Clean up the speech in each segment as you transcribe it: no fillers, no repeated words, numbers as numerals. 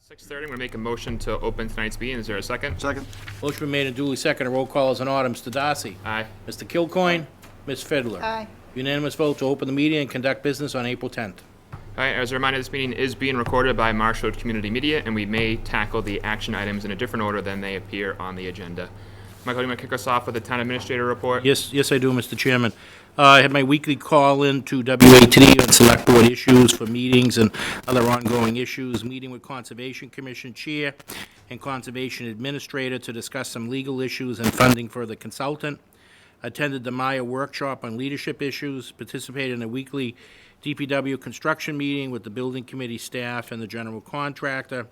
6:30, I'm going to make a motion to open tonight's meeting. Is there a second? Second. Motion been made and duly seconded. Roll call is in order. Mr. Darcy? Aye. Mr. Kilcoyne? Ms. Fiddler? Aye. Unanimous vote to open the meeting and conduct business on April 10th. All right, as a reminder, this meeting is being recorded by Marshfield Community Media, and we may tackle the action items in a different order than they appear on the agenda. Michael, you want to kick us off with the town administrator report? Yes, I do, Mr. Chairman. I had my weekly call-in to WATD on select board issues for meetings and other ongoing issues, meeting with Conservation Commission Chair and Conservation Administrator to discuss some legal issues and funding for the consultant. Attended the Maya workshop on leadership issues, participated in a weekly DPW construction meeting with the building committee staff and the general contractor,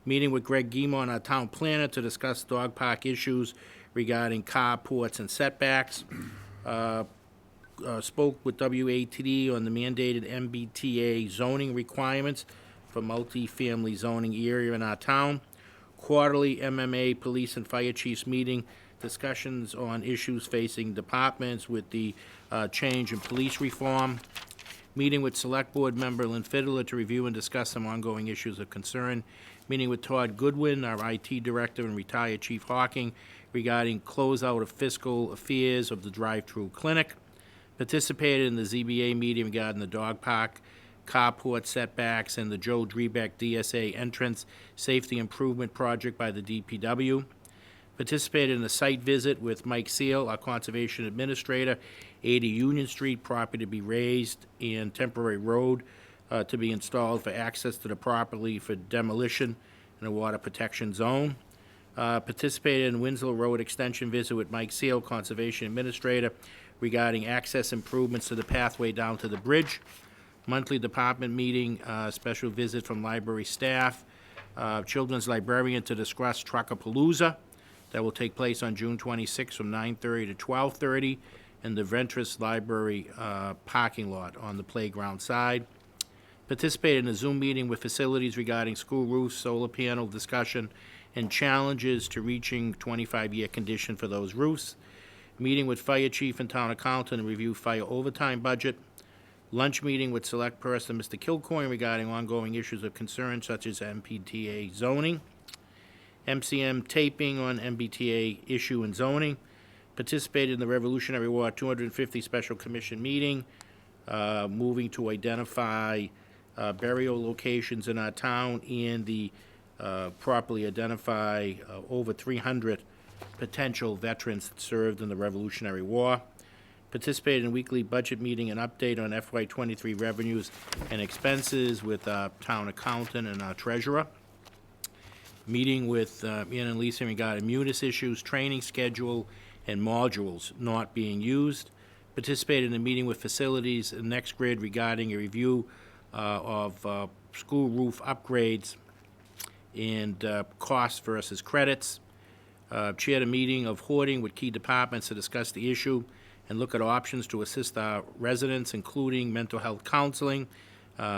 meeting with Greg Guimont, our town planner, to discuss dog park issues regarding carports and setbacks. Spoke with WATD on the mandated MBTA zoning requirements for multi-family zoning area in our town. Quarterly MMA police and fire chiefs meeting, discussions on issues facing departments with the change in police reform. Meeting with select board member Lynn Fiddler to review and discuss some ongoing issues of concern. Meeting with Todd Goodwin, our IT director, and retired Chief Hawking regarding closeout of fiscal affairs of the drive-through clinic. Participated in the ZBA meeting regarding the dog park, carport setbacks, and the Joe Drebeck DSA entrance safety improvement project by the DPW. Participated in a site visit with Mike Seal, our conservation administrator, 80 Union Street, property to be raised and temporary road to be installed for access to the property for demolition in a water protection zone. Participated in Winslow Road extension visit with Mike Seal, conservation administrator, regarding access improvements to the pathway down to the bridge. Monthly department meeting, special visit from library staff, children's librarian to discuss Truckapalooza. That will take place on June 26th from 9:30 to 12:30 in the Ventress Library parking lot on the playground side. Participated in a Zoom meeting with facilities regarding school roofs, solar panel discussion, and challenges to reaching 25-year condition for those roofs. Meeting with fire chief and town accountant to review fire overtime budget. Lunch meeting with select person Mr. Kilcoyne regarding ongoing issues of concern such as MPTA zoning. MCM taping on MBTA issue and zoning. Participated in the Revolutionary War 250 Special Commission meeting, moving to identify burial locations in our town and the properly identify over 300 potential veterans that served in the Revolutionary War. Participated in a weekly budget meeting and update on FY23 revenues and expenses with our town accountant and our treasurer. Meeting with Ann and Lisa regarding munis issues, training schedule, and modules not being used. Participated in a meeting with facilities and Next Grid regarding a review of school roof upgrades and costs versus credits. Chaired a meeting of hoarding with key departments to discuss the issue and look at options to assist our residents, including mental health counseling,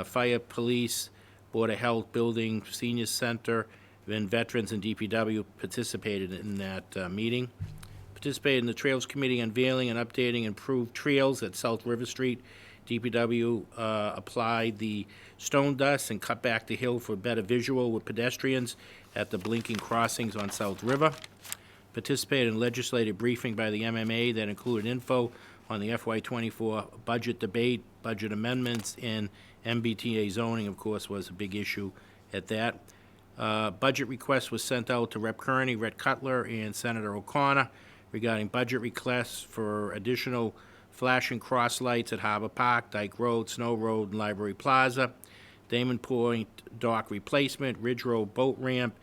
fire, police, Board of Health, building, senior center, and veterans and DPW participated in that meeting. Participated in the Trails Committee unveiling and updating improved trails at South River Street. DPW applied the stone dust and cut back the hill for better visual with pedestrians at the blinking crossings on South River. Participated in legislative briefing by the MMA that included info on the FY24 budget debate, budget amendments, and MBTA zoning, of course, was a big issue at that. Budget request was sent out to Rep. Kearney, Rhett Cutler, and Senator O'Connor regarding budget requests for additional flashing cross lights at Harbor Park, Dyke Road, Snow Road, and Library Plaza, Damon Point dock replacement, Ridge Road boat ramp,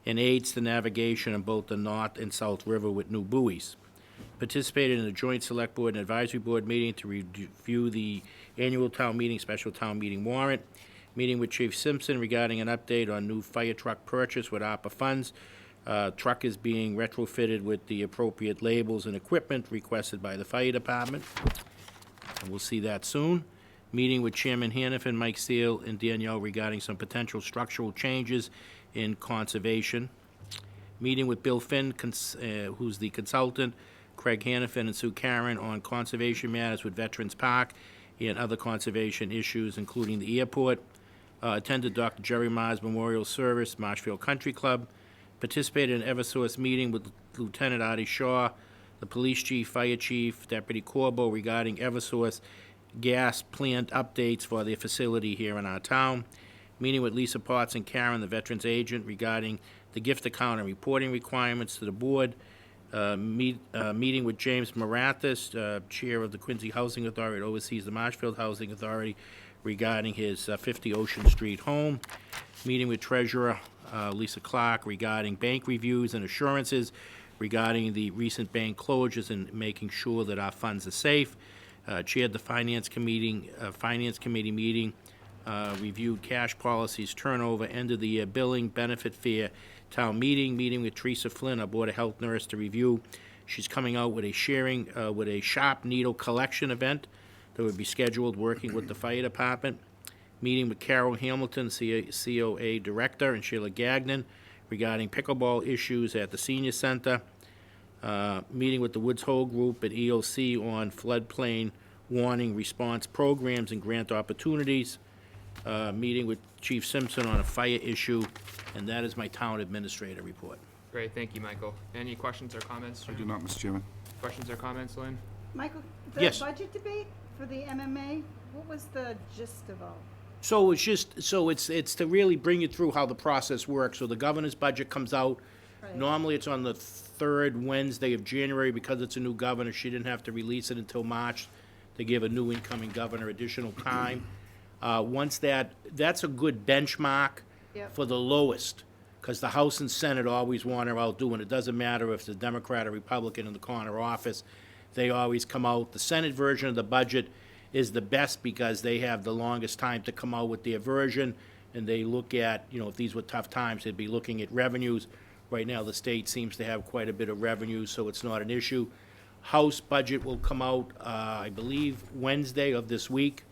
and aids to navigation on both the North and South River with new buoys. Participated in a joint select board and advisory board meeting to review the annual town meeting, special town meeting warrant. Meeting with Chief Simpson regarding an update on new fire truck purchase with ARPA funds. Truck is being retrofitted with the appropriate labels and equipment requested by the fire department. And we'll see that soon. Meeting with Chairman Hannafin, Mike Steele, and Danielle regarding some potential structural changes in conservation. Meeting with Bill Finn, who's the consultant, Craig Hannafin and Sue Karen on conservation matters with Veterans Park and other conservation issues, including the airport. attended Dr. Jerry Mars Memorial Service, Marshfield Country Club, participated in Eversource meeting with Lieutenant Artie Shaw, the police chief, fire chief, Deputy Corbo regarding Eversource gas plant updates for their facility here in our town. Meeting with Lisa Potts and Karen, the veterans agent, regarding the gift account and reporting requirements to the board. Meeting with James Marathis, chair of the Quincy Housing Authority, oversees the Marshfield Housing Authority, regarding his 50 Ocean Street home. Meeting with treasurer Lisa Clark regarding bank reviews and assurances regarding the recent bank closures and making sure that our funds are safe. Chaired the finance committee meeting. Reviewed cash policies, turnover, end of the year billing, benefit fair, town meeting with Teresa Flynn, our Board of Health nurse, to review. She's coming out with a sharp needle collection event that would be scheduled, working with the fire department. Meeting with Carol Hamilton, COA director, and Sheila Gagnon regarding pickleball issues at the senior center. Meeting with the Woods Hole Group at EOC on floodplain warning response programs and grant opportunities. Meeting with Chief Simpson on a fire issue, and that is my town administrator report. Great, thank you, Michael. Any questions or comments? I do not, Mr. Chairman. Questions or comments, Lynn? Michael, the Yes. budget debate for the MMA, what was the gist of all? So it's to really bring you through how the process works. So the governor's budget comes out. Right. Normally, it's on the third Wednesday of January. Because it's a new governor, she didn't have to release it until March to give a new incoming governor additional time. Once that's a good benchmark Yep. for the lowest, because the House and Senate always want her out doing it. It doesn't matter if it's a Democrat or Republican in the corner office, they always come out. The Senate version of the budget is the best because they have the longest time to come out with their version, and they look at, if these were tough times, they'd be looking at revenues. Right now, the state seems to have quite a bit of revenue, so it's not an issue. House budget will come out, I believe, Wednesday of this week.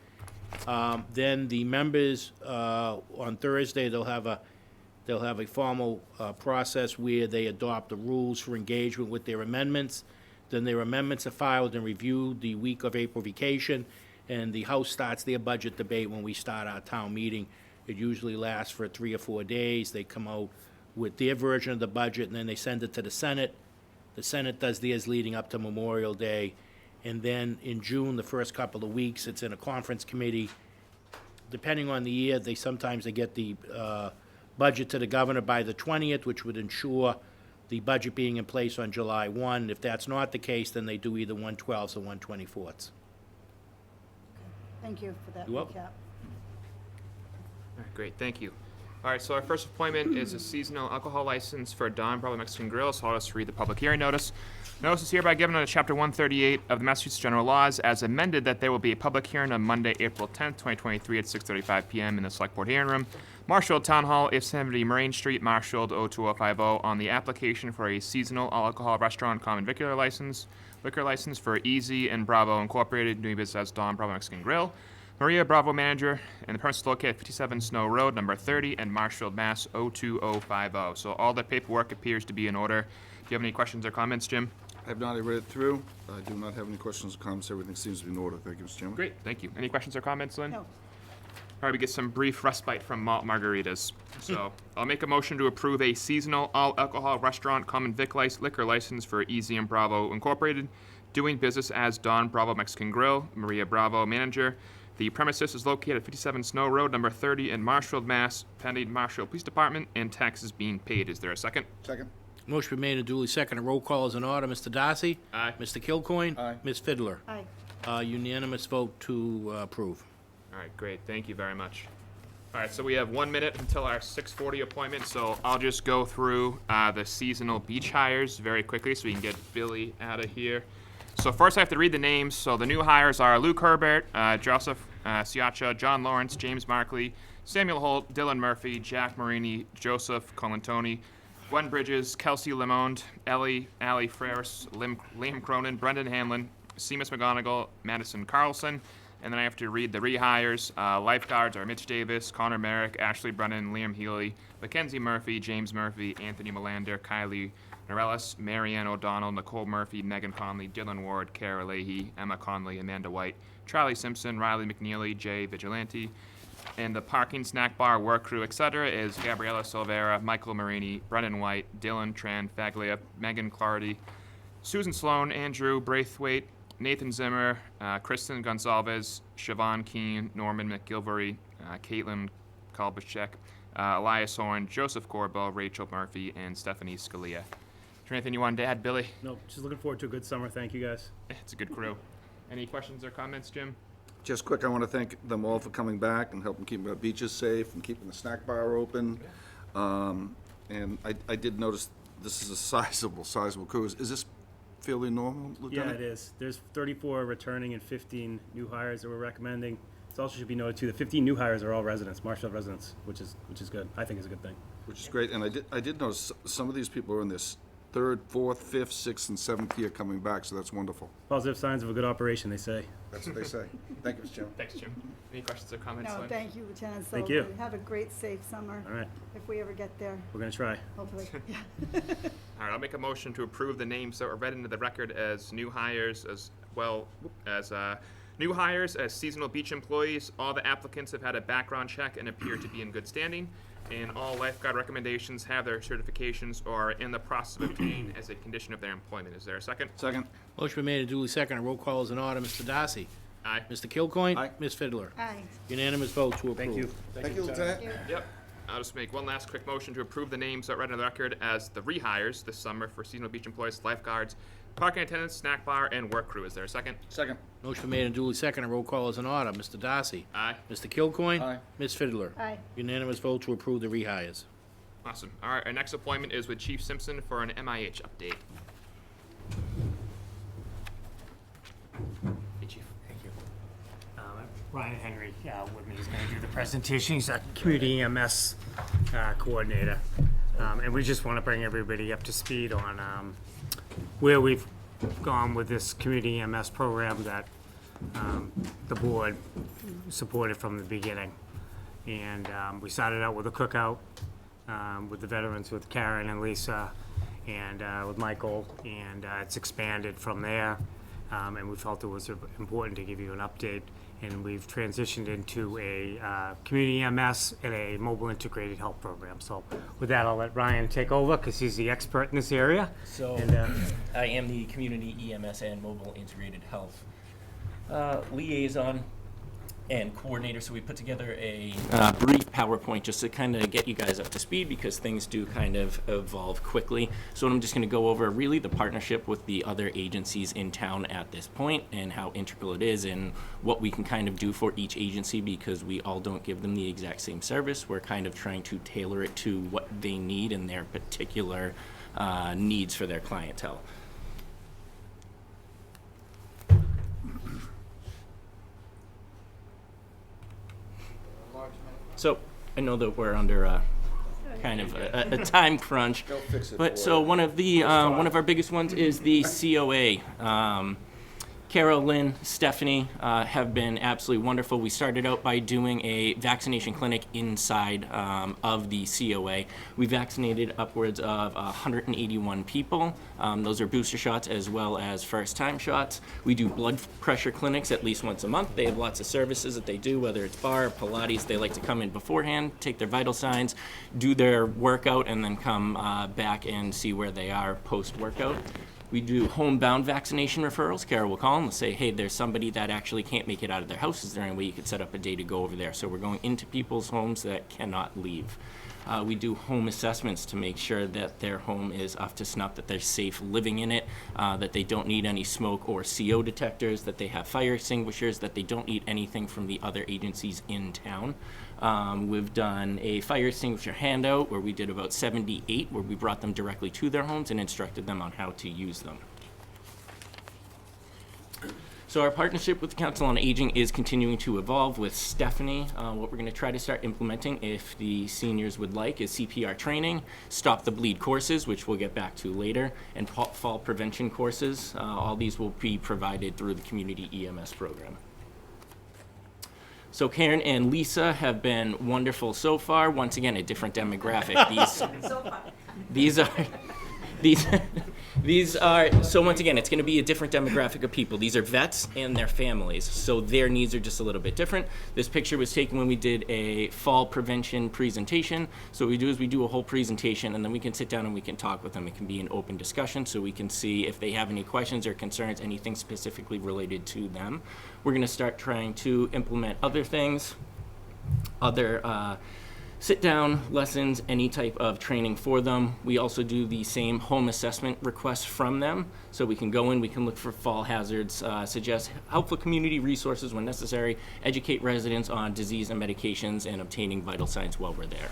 Then the members, on Thursday, they'll have a formal process where they adopt the rules for engagement with their amendments. Then their amendments are filed and reviewed the week of April vacation, and the House starts their budget debate when we start our town meeting. It usually lasts for 3 or 4 days. They come out with their version of the budget, and then they send it to the Senate. The Senate does theirs leading up to Memorial Day. And then in June, the first couple of weeks, it's in a conference committee. Depending on the year, sometimes they get the budget to the governor by the 20th, which would ensure the budget being in place on July 1. If that's not the case, then they do either 1/12s or 1/24ths. Thank you for that You're welcome. recap. All right, great, thank you. All right, so our first appointment is a seasonal alcohol license for Don Bravo Mexican Grill, so I'll just read the public hearing notice. Notice is hereby given under Chapter 138 of the Massachusetts General Laws as amended that there will be a public hearing on Monday, April 10th, 2023 at 6:35 p.m. in the Select Board Hearing Room, Marshfield Town Hall, 870 Marine Street, Marshfield, 02050, on the application for a seasonal all-alcohol restaurant common liquor license for Easy and Bravo Incorporated, doing business as Don Bravo Mexican Grill. Maria Bravo, manager, and the premises located at 57 Snow Road, number 30, and Marshfield, Mass. 02050. So all the paperwork appears to be in order. Do you have any questions or comments, Jim? I have not read it through. I do not have any questions or comments. Everything seems to be in order. Thank you, Mr. Chairman. Great, thank you. Any questions or comments, Lynn? No. All right, we get some brief respite from malt margaritas. So I'll make a motion to approve a seasonal all-alcohol restaurant common liquor license for Easy and Bravo Incorporated, doing business as Don Bravo Mexican Grill, Maria Bravo, manager. The premises is located at 57 Snow Road, number 30, in Marshfield, Mass., pending Marshfield Police Department, and taxes being paid. Is there a second? Second. Motion been made and duly seconded. Roll call is in order. Mr. Darcy? Aye. Mr. Kilcoyne? Aye. Ms. Fiddler? Aye. Unanimous vote to approve. All right, great. Thank you very much. All right, so we have 1 minute until our 6:40 appointment, so I'll just go through the seasonal beach hires very quickly so we can get Billy out of here. So first I have to read the names. So the new hires are Luke Herbert, Joseph Siacha, John Lawrence, James Markley, Samuel Holt, Dylan Murphy, Jack Marini, Joseph Colantoni, Gwen Bridges, Kelsey Lemond, Ali Freris, Liam Cronin, Brendan Hanlon, Seamus McGonigal, Madison Carlson. And then I have to read the rehires. Lifeguards are Mitch Davis, Connor Merrick, Ashley Brennan, Liam Healy, Mackenzie Murphy, James Murphy, Anthony Melander, Kylie Norellis, Marianne O'Donnell, Nicole Murphy, Megan Conley, Dylan Ward, Kara Leahy, Emma Conley, Amanda White, Charlie Simpson, Riley McNeely, Jay Vigilante, And the parking, snack bar, work crew, etc. is Gabriella Silvera, Michael Marini, Brennan White, Dylan Tran Faglia, Megan Clardy, Susan Sloan, Andrew Braithwaite, Nathan Zimmer, Kristen Gonzalez, Siobhan Keene, Norman McGilvery, Caitlin Kalbachek, Elias Horn, Joseph Corbell, Rachel Murphy, and Stephanie Scalia. Is there anything you wanted to add, Billy? Nope, just looking forward to a good summer. Thank you, guys. It's a good crew. Any questions or comments, Jim? Just quick, I want to thank them all for coming back and helping keep our beaches safe and keeping the snack bar open. And I did notice this is a sizable crew. Is this fairly normal, Yeah, Lieutenant? it is. There's 34 returning and 15 new hires that we're recommending. It also should be noted too, the 15 new hires are all residents, Marshfield residents, which is good. I think is a good thing. Which is great, and I did notice some of these people are in this third, fourth, fifth, sixth, and seventh year coming back, so that's wonderful. Positive signs of a good operation, they say. That's what they say. Thank you, Mr. Chairman. Thanks, Jim. Any questions or comments? No, Lynn? thank you, Lieutenant Thank Sullivan. you. Have a great, safe summer, All right, if we ever get there, we're gonna try. hopefully. Yeah. All right, I'll make a motion to approve the names that were read into the record as new hires, as well as new hires as seasonal beach employees. All the applicants have had a background check and appear to be in good standing. And all lifeguard recommendations have their certifications or are in the process of obtaining as a condition of their employment. Is there a second? Second. Motion been made and duly seconded. Roll call is in order. Mr. Darcy? Aye. Mr. Kilcoyne? Aye. Ms. Fiddler? Aye. Unanimous vote to approve. Thank you. Thank you, Lieutenant. Yep. I'll just make one last quick motion to approve the names that read into the record as the rehires this summer for seasonal beach employees, lifeguards, parking attendants, snack bar, and work crew. Is there a second? Second. Motion been made and duly seconded. Roll call is in order. Mr. Darcy? Aye. Mr. Kilcoyne? Aye. Ms. Fiddler? Aye. Unanimous vote to approve the rehires. Awesome. All right, our next appointment is with Chief Simpson for an MIH update. Hey, Chief. Thank you. Ryan Henry with me is going to do the presentation. He's a community EMS coordinator. And we just want to bring everybody up to speed on where we've gone with this community EMS program that the board supported from the beginning. And we started out with a cookout with the veterans, with Karen and Lisa, and with Michael, and it's expanded from there. And we felt it was important to give you an update. And we've transitioned into a community EMS and a mobile integrated health program. So with that, I'll let Ryan take over because he's the expert in this area. So And, I am the community EMS and mobile integrated health liaison and coordinator. So we put together a brief PowerPoint just to kind of get you guys up to speed because things do kind of evolve quickly. So I'm just going to go over really the partnership with the other agencies in town at this point and how integral it is and what we can kind of do for each agency because we all don't give them the exact same service. We're kind of trying to tailor it to what they need and their particular needs for their clientele. So I know that we're under kind of a time crunch, They'll fix it but for so you. one of our biggest ones is the COA. Carol, Lynn, Stephanie have been absolutely wonderful. We started out by doing a vaccination clinic inside of the COA. We vaccinated upwards of 181 people. Those are booster shots as well as first-time shots. We do blood pressure clinics at least once a month. They have lots of services that they do, whether it's bar or Pilates. They like to come in beforehand, take their vital signs, do their workout, and then come back and see where they are post-workout. We do homebound vaccination referrals. Carol will call and say, hey, there's somebody that actually can't make it out of their house. Is there any way you could set up a day to go over there? So we're going into people's homes that cannot leave. We do home assessments to make sure that their home is up to snuff, that they're safe living in it, that they don't need any smoke or CO detectors, that they have fire extinguishers, that they don't need anything from the other agencies in town. We've done a fire extinguisher handout where we did about 78, where we brought them directly to their homes and instructed them on how to use them. So our partnership with the Council on Aging is continuing to evolve with Stephanie. What we're going to try to start implementing, if the seniors would like, is CPR training, stop the bleed courses, which we'll get back to later, and fall prevention courses. All these will be provided through the community EMS program. So Karen and Lisa have been wonderful so far. Once again, a different demographic. These are These are, so once again, it's going to be a different demographic of people. These are vets and their families, so their needs are just a little bit different. This picture was taken when we did a fall prevention presentation. So what we do is we do a whole presentation, and then we can sit down and we can talk with them. It can be an open discussion, so we can see if they have any questions or concerns, anything specifically related to them. We're going to start trying to implement other things, other sit-down lessons, any type of training for them. We also do the same home assessment requests from them, so we can go in, we can look for fall hazards, suggest helpful community resources when necessary, educate residents on disease and medications, and obtaining vital signs while we're there.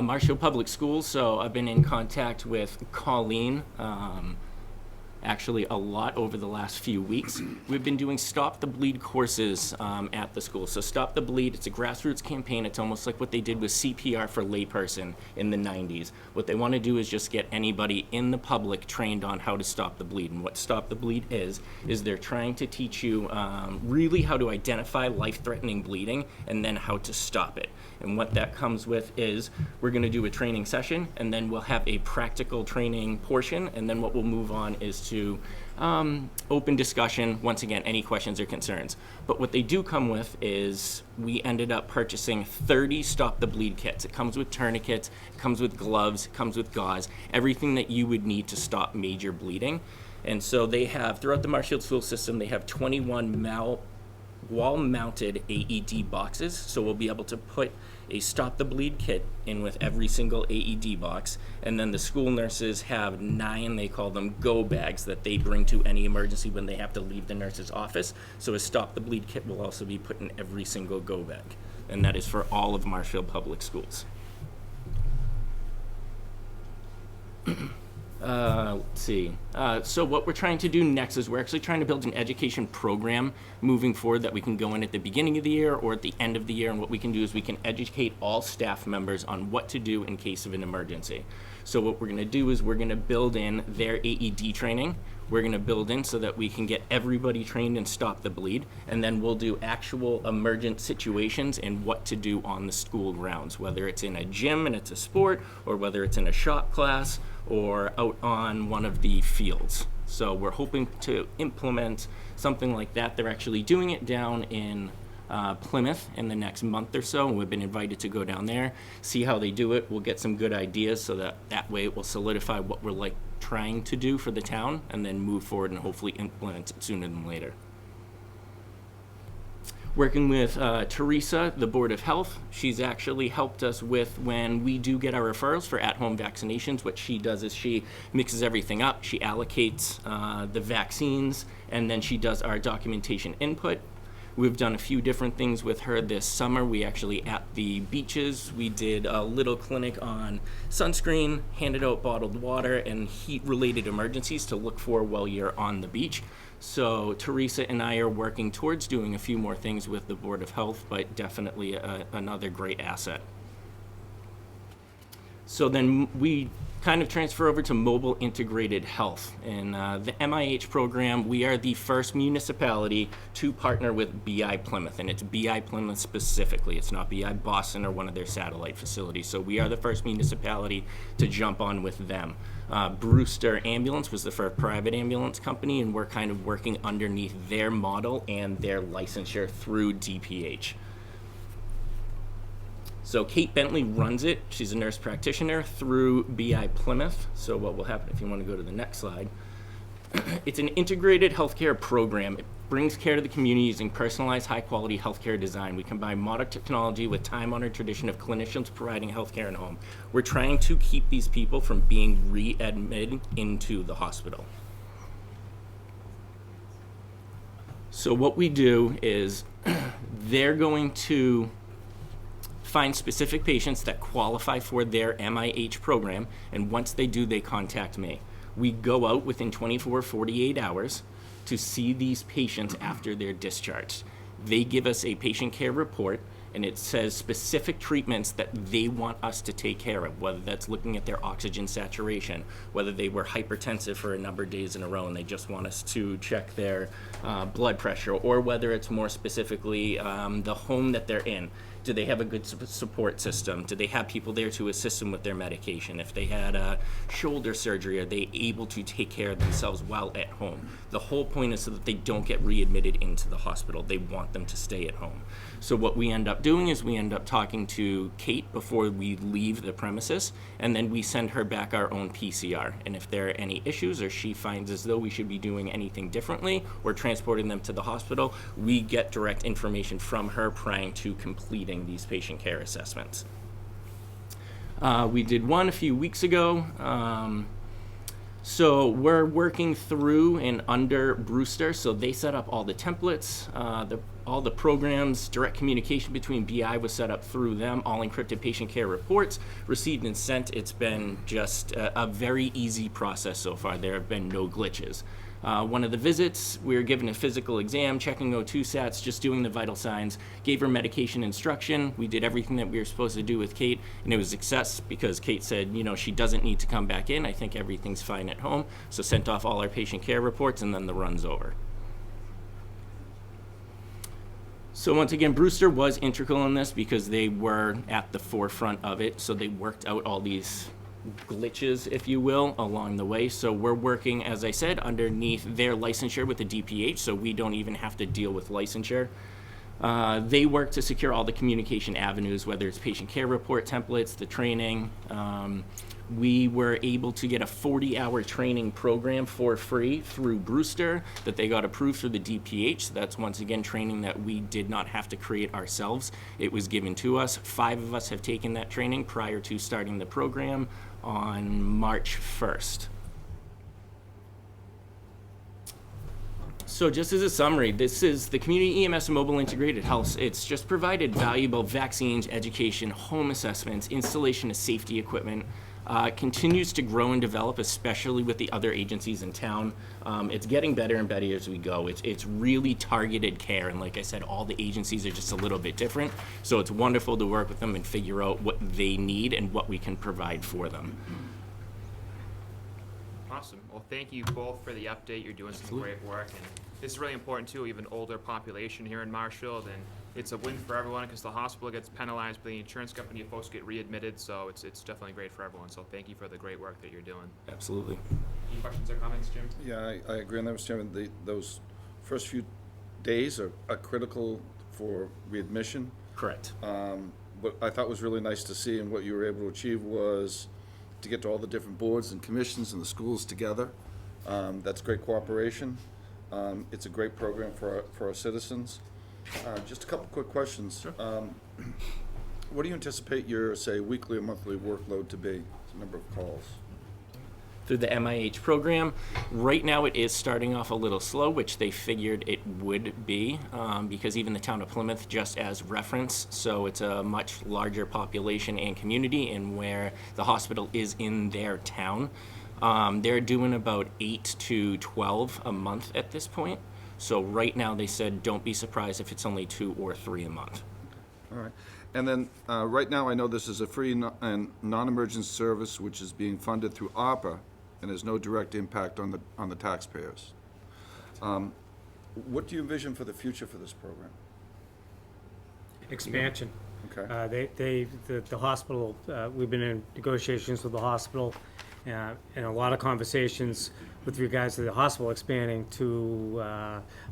Marshfield Public Schools, so I've been in contact with Colleen, actually a lot over the last few weeks. We've been doing Stop the Bleed courses at the school. So Stop the Bleed, it's a grassroots campaign. It's almost like what they did with CPR for layperson in the 90s. What they want to do is just get anybody in the public trained on how to stop the bleed. And what Stop the Bleed is they're trying to teach you really how to identify life-threatening bleeding and then how to stop it. And what that comes with is we're going to do a training session, and then we'll have a practical training portion, and then what we'll move on is to open discussion, once again, any questions or concerns. But what they do come with is we ended up purchasing 30 Stop the Bleed kits. It comes with tourniquets, it comes with gloves, it comes with gauze, everything that you would need to stop major bleeding. And so they have, throughout the Marshfield school system, they have 21 wall-mounted AED boxes, so we'll be able to put a Stop the Bleed kit in with every single AED box, and then the school nurses have 9, they call them go bags, that they bring to any emergency when they have to leave the nurse's office. So a Stop the Bleed kit will also be put in every single go bag, and that is for all of Marshfield Public Schools. Let's see. So what we're trying to do next is we're actually trying to build an education program moving forward that we can go in at the beginning of the year or at the end of the year. And what we can do is we can educate all staff members on what to do in case of an emergency. So what we're going to do is we're going to build in their AED training. We're going to build in so that we can get everybody trained and Stop the Bleed. And then we'll do actual emergent situations and what to do on the school grounds, whether it's in a gym and it's a sport, or whether it's in a shop class, or out on one of the fields. So we're hoping to implement something like that. They're actually doing it down in Plymouth in the next month or so, and we've been invited to go down there, see how they do it. We'll get some good ideas so that way it will solidify what we're trying to do for the town, and then move forward and hopefully implement it sooner than later. Working with Teresa, the Board of Health. She's actually helped us with when we do get our referrals for at-home vaccinations. What she does is she mixes everything up. She allocates the vaccines, and then she does our documentation input. We've done a few different things with her this summer. We actually, at the beaches, we did a little clinic on sunscreen, handed out bottled water, and heat-related emergencies to look for while you're on the beach. So Teresa and I are working towards doing a few more things with the Board of Health, but definitely another great asset. So then we kind of transfer over to mobile integrated health. In the MIH program, we are the first municipality to partner with BI Plymouth, and it's BI Plymouth specifically. It's not BI Boston or one of their satellite facilities. So we are the first municipality to jump on with them. Brewster Ambulance was the first private ambulance company, and we're kind of working underneath their model and their licensure through DPH. So Kate Bentley runs it. She's a nurse practitioner through BI Plymouth. So what will happen, if you want to go to the next slide, it's an integrated healthcare program. It brings care to the community using personalized, high-quality healthcare design. We combine modern technology with time-honored tradition of clinicians providing healthcare at home. We're trying to keep these people from being readmitted into the hospital. So what we do is they're going to find specific patients that qualify for their MIH program, and once they do, they contact me. We go out within 24, 48 hours to see these patients after they're discharged. They give us a patient care report, and it says specific treatments that they want us to take care of, whether that's looking at their oxygen saturation, whether they were hypertensive for a number of days in a row and they just want us to check their blood pressure, or whether it's more specifically the home that they're in. do they have a good support system? Do they have people there to assist them with their medication? If they had a shoulder surgery, are they able to take care of themselves while at home? The whole point is so that they don't get readmitted into the hospital. They want them to stay at home. So what we end up doing is we end up talking to Kate before we leave the premises, and then we send her back our own PCR. And if there are any issues or she finds as though we should be doing anything differently or transporting them to the hospital, we get direct information from her prior to completing these patient care assessments. We did one a few weeks ago. So we're working through and under Brewster, so they set up all the templates, all the programs, direct communication between BI was set up through them, all encrypted patient care reports, received and sent. It's been just a very easy process so far. There have been no glitches. One of the visits, we were given a physical exam, checking O2 sats, just doing the vital signs, gave her medication instruction. We did everything that we were supposed to do with Kate, and it was a success because Kate said, you know, she doesn't need to come back in. I think everything's fine at home. So sent off all our patient care reports, and then the run's over. So once again, Brewster was integral in this because they were at the forefront of it. So they worked out all these glitches, if you will, along the way. So we're working, as I said, underneath their licensure with the DPH, so we don't even have to deal with licensure. They work to secure all the communication avenues, whether it's patient care report templates, the training. We were able to get a 40-hour training program for free through Brewster that they got approved through the DPH. So that's, once again, training that we did not have to create ourselves. It was given to us. 5 of us have taken that training prior to starting the program on March 1st. So just as a summary, this is the Community EMS and Mobile Integrated Health. It's just provided valuable vaccines, education, home assessments, installation of safety equipment. Continues to grow and develop, especially with the other agencies in town. It's getting better and better as we go. It's really targeted care, and like I said, all the agencies are just a little bit different. So it's wonderful to work with them and figure out what they need and what we can provide for them. Awesome. Well, thank you both for the update. You're doing some great work, and this is really important too. We have an older population here in Marshfield, and it's a win for everyone because the hospital gets penalized, but the insurance company, folks get readmitted. So it's definitely great for everyone. So thank you for the great work that you're doing. Absolutely. Any questions or comments, Jim? Yeah, I agree on that, Mr. Chairman. Those first few days are critical for readmission. Correct. What I thought was really nice to see and what you were able to achieve was to get to all the different boards and commissions and the schools together. That's great cooperation. It's a great program for our citizens. Just a couple quick questions. Sure. What do you anticipate your, say, weekly or monthly workload to be, the number of calls? Through the MIH program, right now it is starting off a little slow, which they figured it would be, because even the town of Plymouth, just as reference, so it's a much larger population and community, and where the hospital is in their town, they're doing about 8 to 12 a month at this point. So right now they said don't be surprised if it's only 2 or 3 a month. All right. And then, right now, I know this is a free and non-emergent service which is being funded through ARPA and has no direct impact on the taxpayers. What do you envision for the future for this program? Expansion. Okay. The hospital, we've been in negotiations with the hospital and a lot of conversations with regards to the hospital expanding to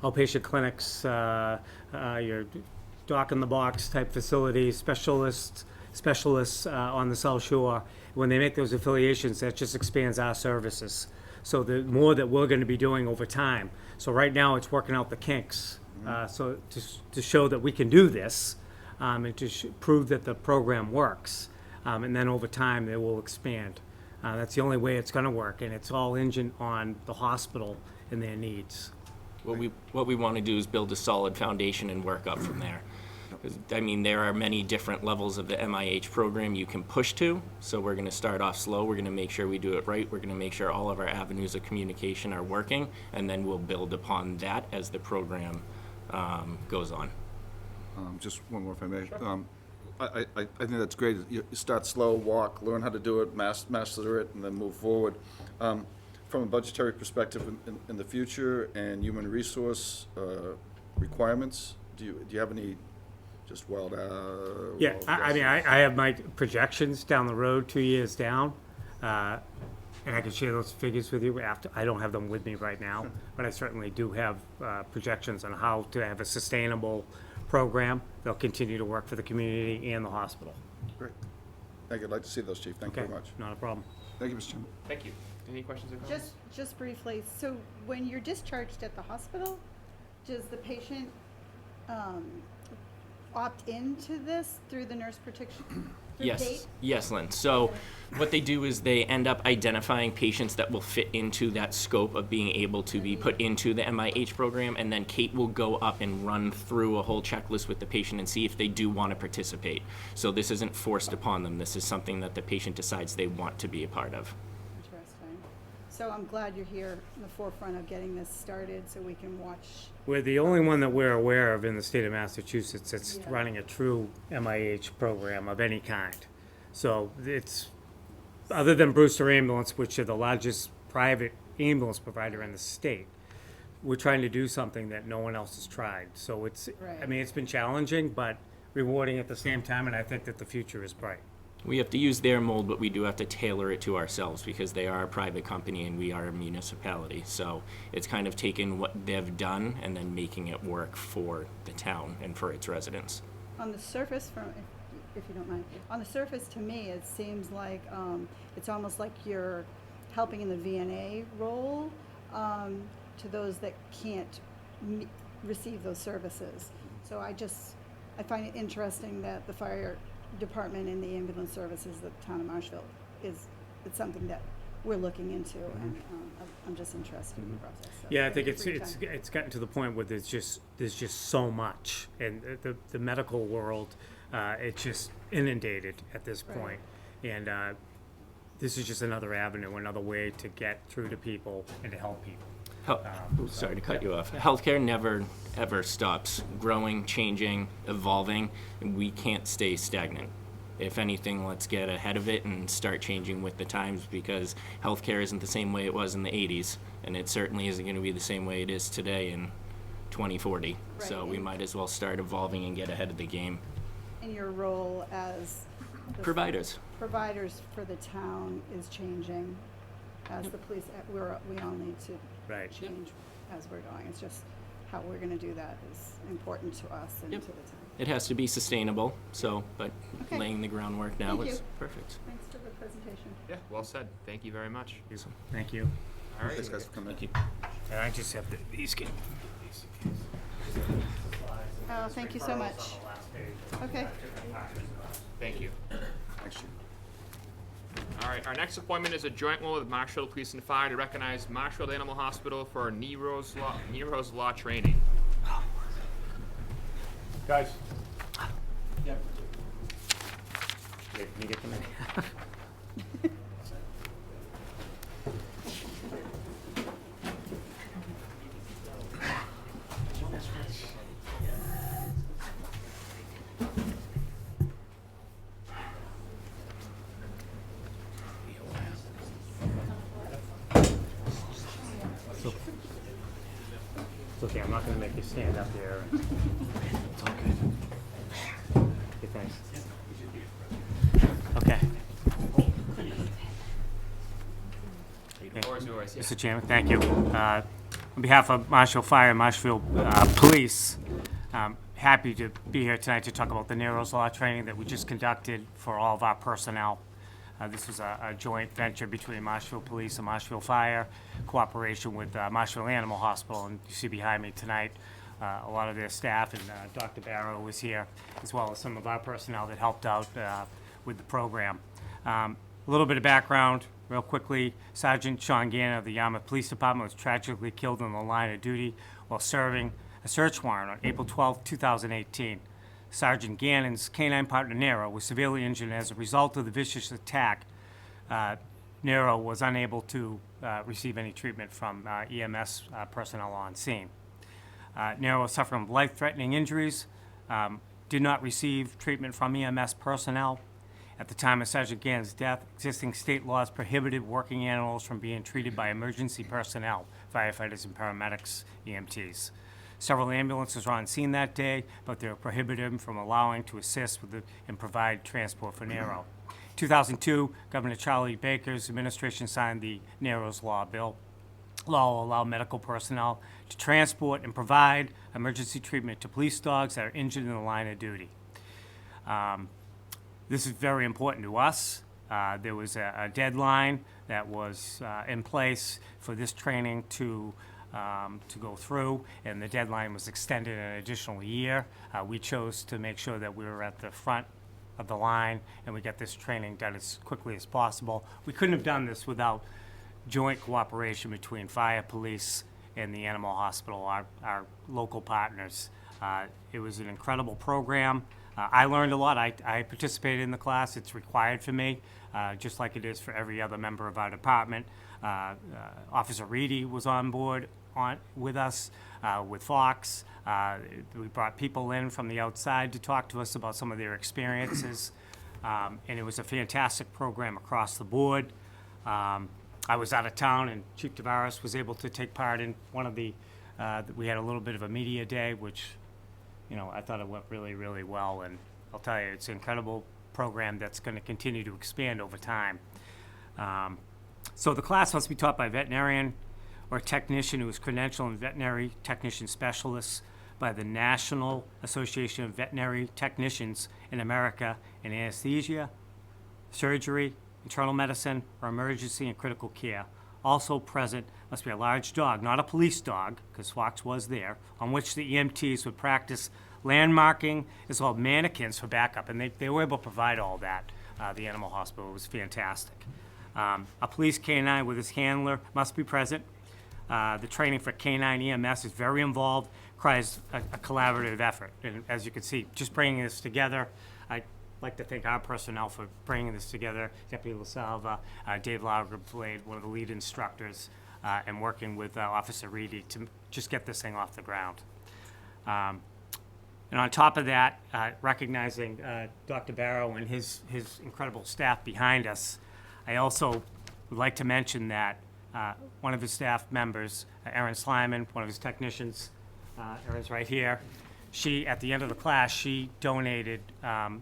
outpatient clinics, your dock-in-the-box type facilities, specialists on the South Shore. When they make those affiliations, that just expands our services. So the more that we're going to be doing over time. So right now, it's working out the kinks. So to show that we can do this and to prove that the program works. And then over time, it will expand. That's the only way it's going to work, and it's all hinging on the hospital and their needs. What we want to do is build a solid foundation and work up from there. 'Cause, I mean, there are many different levels of the MIH program you can push to, so we're going to start off slow. We're going to make sure we do it right. We're going to make sure all of our avenues of communication are working, and then we'll build upon that as the program goes on. Just one more, if I may. I think that's great. You start slow, walk, learn how to do it, master it, and then move forward. From a budgetary perspective in the future and human resource requirements, do you have any Just weld out? Yeah, I mean, I have my projections down the road, 2 years down, and I can share those figures with you after. I don't have them with me right now, but I certainly do have projections on how to have a sustainable program. They'll continue to work for the community and the hospital. Great. Thank you. I'd like to see those, Chief. Thank you Okay, very much. not a problem. Thank you, Mr. Chairman. Thank you. Any questions or comments? Just briefly, so when you're discharged at the hospital, does the patient opt into this through the nurse protection? through Yes, date? yes, Lynn. So what they do is they end up identifying patients that will fit into that scope of being able to be put into the MIH program, and then Kate will go up and run through a whole checklist with the patient and see if they do want to participate. So this isn't forced upon them. This is something that the patient decides they want to be a part of. Interesting. So I'm glad you're here in the forefront of getting this started so we can watch. We're the only one that we're aware of in the state of Massachusetts that's Yeah. running a true MIH program of any kind. So it's, other than Brewster Ambulance, which are the largest private ambulance provider in the state, we're trying to do something that no one else has tried. So it's, I Right. mean, it's been challenging, but rewarding at the same time, and I think that the future is bright. We have to use their mold, but we do have to tailor it to ourselves because they are a private company and we are a municipality. So it's kind of taking what they've done and then making it work for the town and for its residents. On the surface, if you don't mind, on the surface, to me, it seems like it's almost like you're helping in the VNA role to those that can't receive those services. So I find it interesting that the fire department and the ambulance services of the town of Marshfield it's something that we're looking into, and I'm just interested in the process. So Yeah, I thank think you it's for your it's time. it's gotten to the point where there's just so much, and the medical world, it's just inundated at this Right. point. And this is just another avenue, another way to get through to people and to help people. Sorry to cut you off. Healthcare never, ever stops growing, changing, evolving, and we can't stay stagnant. If anything, let's get ahead of it and start changing with the times because healthcare isn't the same way it was in the 80s, and it certainly isn't going to be the same way it is today in 2040. So Right. we might as well start evolving and get ahead of the game. In your role as the Providers. providers for the town is changing as the police, we all need to Right. change as we're going. It's just how we're gonna do that is important to us and Yep. to the town. It has to be sustainable, so, but Okay. laying the groundwork now Thank is you. perfect. Thanks for the presentation. Yeah, well said. Thank you very much. Thank you. All right. Thanks, guys, for coming in. And I just have these. Oh, thank you so much. Okay. Thank you. Thanks, Chief. All right, our next appointment is a joint one with Marshfield Police and Fire to recognize Marshfield Animal Hospital for Nero's Law training. Guys. Yep. Can you get them in? It's okay, I'm not gonna make you stand up there. It's all good. Okay, thanks. Okay. The floor is yours. Yeah. Mr. Chairman, thank you. On behalf of Marshfield Fire and Marshfield Police, happy to be here tonight to talk about the Nero's Law training that we just conducted for all of our personnel. This was a joint venture between Marshfield Police and Marshfield Fire, cooperation with Marshfield Animal Hospital, and you see behind me tonight a lot of their staff, and Dr. Barrow was here, as well as some of our personnel that helped out with the program. A little bit of background, real quickly. Sergeant Sean Gannon of the Yarmouth Police Department was tragically killed in the line of duty while serving a search warrant on April 12, 2018. Sergeant Gannon's canine partner Nero was severely injured, and as a result of the vicious attack, Nero was unable to receive any treatment from EMS personnel on scene. Nero was suffering from life-threatening injuries, did not receive treatment from EMS personnel. At the time of Sergeant Gannon's death, existing state laws prohibited working animals from being treated by emergency personnel, firefighters and paramedics, EMTs. Several ambulances were on scene that day, but they were prohibited from allowing to assist with and provide transport for Nero. 2002, Governor Charlie Baker's administration signed the Nero's Law bill. Law will allow medical personnel to transport and provide emergency treatment to police dogs that are injured in the line of duty. This is very important to us. There was a deadline that was in place for this training to go through, and the deadline was extended an additional year. We chose to make sure that we were at the front of the line and we get this training done as quickly as possible. We couldn't have done this without joint cooperation between fire, police, and the animal hospital, our local partners. It was an incredible program. I learned a lot. I participated in the class. It's required for me, just like it is for every other member of our department. Officer Reedy was on board with us, with Fox. We brought people in from the outside to talk to us about some of their experiences. And it was a fantastic program across the board. I was out of town, and Chief Tavares was able to take part in one of the, we had a little bit of a media day, which, I thought it went really, really well. And I'll tell you, it's an incredible program that's going to continue to expand over time. So the class must be taught by a veterinarian or technician who is credentialed in veterinary technician specialists by the National Association of Veterinary Technicians in America in anesthesia, surgery, internal medicine, or emergency and critical care. Also present must be a large dog, not a police dog, because Fox was there, on which the EMTs would practice landmarking as well as mannequins for backup, and they were able to provide all that. The animal hospital was fantastic. A police canine with his handler must be present. The training for canine EMS is very involved, requires a collaborative effort. And as you can see, just bringing this together, I'd like to thank our personnel for bringing this together. Deputy LaSalva, Dave Laugerblade, one of the lead instructors, and working with Officer Reedy to just get this thing off the ground. And on top of that, recognizing Dr. Barrow and his incredible staff behind us, I also would like to mention that one of his staff members, Erin Slyman, one of his technicians, Erin's right here, she, at the end of the class, she donated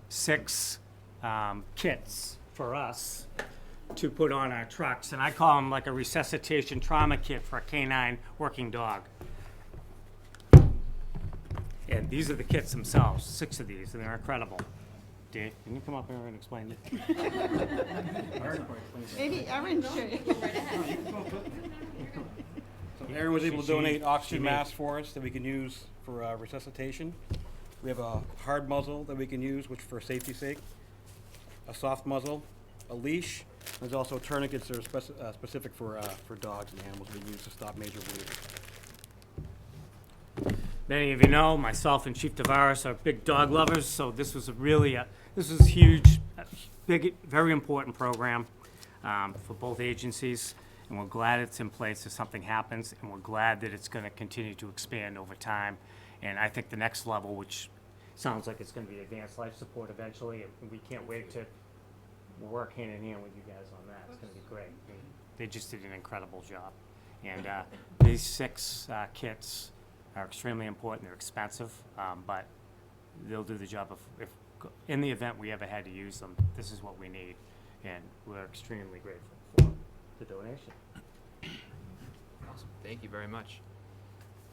6 kits for us to put on our trucks, and I call them like a resuscitation trauma kit for a canine working dog. And these are the kits themselves, 6 of these, and they're incredible. Dave, can you come up here and explain it? Maybe Erin should. So Aaron was able to donate oxygen masks for us that we can use for resuscitation. We have a hard muzzle that we can use, which for safety's sake, a soft muzzle, a leash. There's also tourniquets that are specific for dogs and animals we use to stop major bleeding. Many of you know, myself and Chief Tavares are big dog lovers, so this was this was huge, big, very important program for both agencies, and we're glad it's in place if something happens, and we're glad that it's going to continue to expand over time. And I think the next level, which sounds like it's going to be advanced life support eventually, and we can't wait to work hand in hand with you guys on that. It's going to be great. I mean, they just did an incredible job. And these 6 kits are extremely important. They're expensive, but they'll do the job if in the event we ever had to use them, this is what we need. And we're extremely grateful for the donation. Awesome. Thank you very much.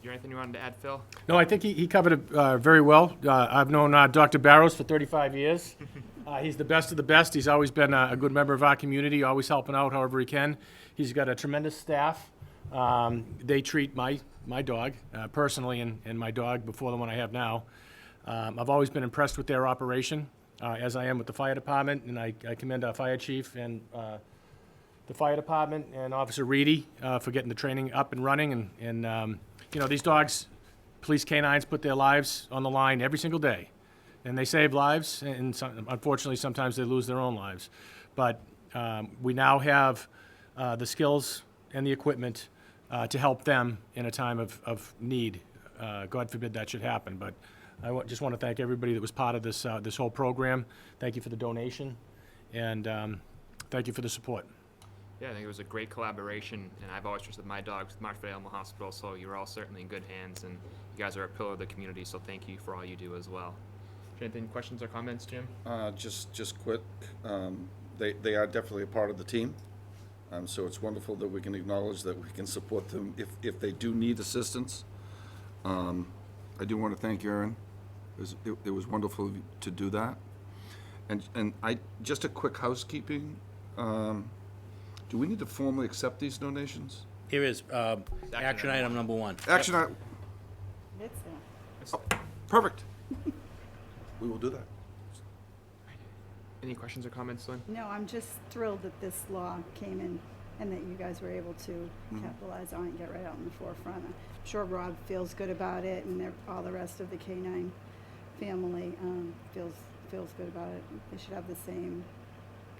You have anything you wanted to add, Phil? No, I think he covered it very well. I've known Dr. Barrows for 35 years. He's the best of the best. He's always been a good member of our community, always helping out however he can. He's got a tremendous staff. They treat my dog personally and my dog before the one I have now. I've always been impressed with their operation, as I am with the fire department, and I commend our fire chief and the fire department and Officer Reedy for getting the training up and running. And these dogs, police canines, put their lives on the line every single day, and they save lives. And unfortunately, sometimes they lose their own lives. But we now have the skills and the equipment to help them in a time of need. God forbid that should happen. But I just want to thank everybody that was part of this this whole program. Thank you for the donation, and thank you for the support. Yeah, I think it was a great collaboration, and I've always trusted my dogs with Marshfield Animal Hospital, so you're all certainly in good hands, and you guys are a pillar of the community, so thank you for all you do as well. Anything, questions or comments, Jim? Just quick, they are definitely a part of the team. So it's wonderful that we can acknowledge that we can support them if they do need assistance. I do want to thank Aaron. It was wonderful to do that. And just a quick housekeeping, do we need to formally accept these donations? Here is action item number 1. Action, It's there. perfect. We will do that. Any questions or comments, Lynn? No, I'm just thrilled that this law came in and that you guys were able to capitalize on it and get right out in the forefront. I'm sure Rob feels good about it, and all the rest of the K-9 family feels good about it. They should have the same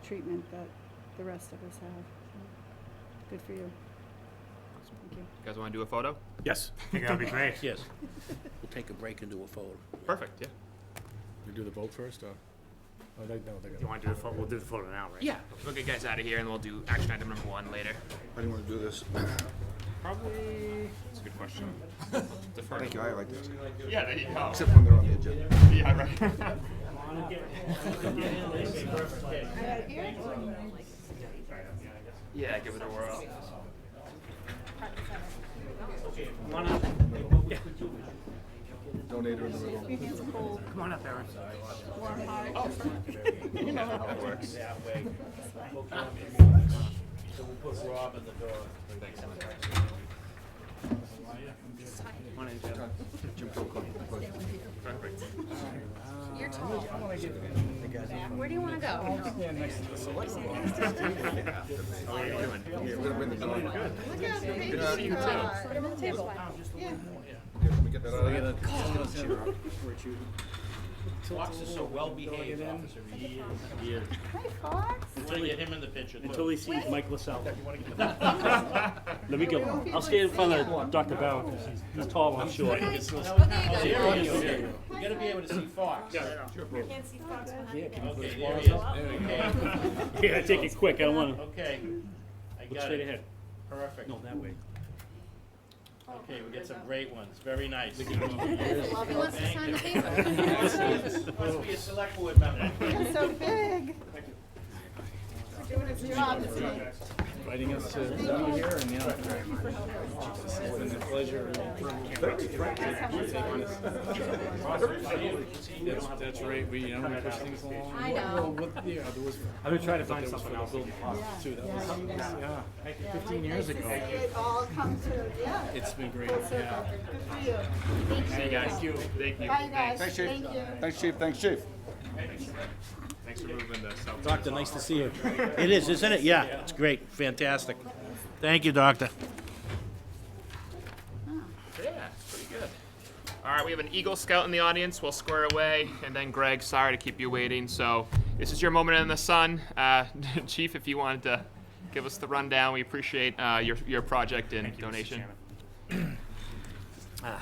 treatment that the rest of us have. So, good for you. Thank you. You guys want to do a photo? Yes. I think that'd be great. Yes. We'll take a break and do a photo. Perfect, yeah. We do the vote first, or? Oh, they're You gonna. want to do the photo? We'll do the photo now, right? Yeah, we'll get you guys out of here, and we'll do action item number 1 later. How do you want to do this? Probably, that's a good question. Defer. Thank you, I like this. Yeah, there you go. Except when they're on the agenda. Yeah, right. Yeah, give it a whirl. Donator in the middle. Come on up, Aaron. That works. That way. So we'll put Rob in the door. Jim Philcott, please. Perfect. You're tall. Where do you want to go? How are you doing? We're gonna bring the dog. Look how big Good to see you, you too. are. Put him on the table. Yeah. Can we get that out of here? Fox is so well behaved, officer. He is. Hi, Fox. Until you get him in the picture. too. Until he sees Mike LaSalle. Let me go. I'll stand in front of Dr. Barrow, because he's tall and I'm short. There he is. You gotta be able to see Fox. Can't see Fox behind you. Okay, there he is. Okay. Yeah, take it quick, I don't wanna, Okay. I look got straight it. ahead. Perfect. No, that way. Okay, we get some great ones. Very nice. Who wants to sign the paper? Must be a select board member. You're so big. Doing his job, isn't he? Inviting us to be here, and yeah. It's been a pleasure. That's right, we push things along. I know. I've been trying to find something else. Too, that was, yeah, 15 years ago. It all comes to, yeah. It's been great, Full circle. yeah. Good for you. Hey, guys. Thank you. Thank you. Bye, you guys. Thanks, Chief. Thank you. Thanks, Chief. Thanks, Chief. Thanks for moving the South. Doctor, nice to see you. It is, isn't it? Yeah, it's great. Fantastic. Thank you, Doctor. Yeah, it's pretty good. All right, we have an Eagle Scout in the audience. We'll square away, and then Greg, sorry to keep you waiting. So this is your moment in the sun. Chief, if you wanted to give us the rundown, we appreciate your project and Thank you, Mr. donation. Chairman. I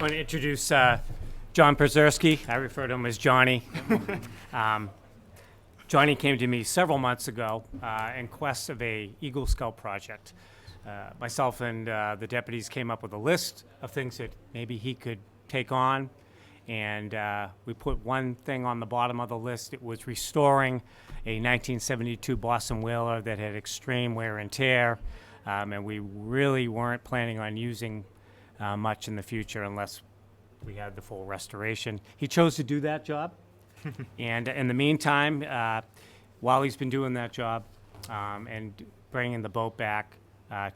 want to introduce John Przerski. I refer to him as Johnny. Johnny came to me several months ago in quest of a Eagle Scout project. Myself and the deputies came up with a list of things that maybe he could take on, and we put one thing on the bottom of the list. It was restoring a 1972 Boston Whaler that had extreme wear and tear, and we really weren't planning on using much in the future unless we had the full restoration. He chose to do that job. And in the meantime, while he's been doing that job and bringing the boat back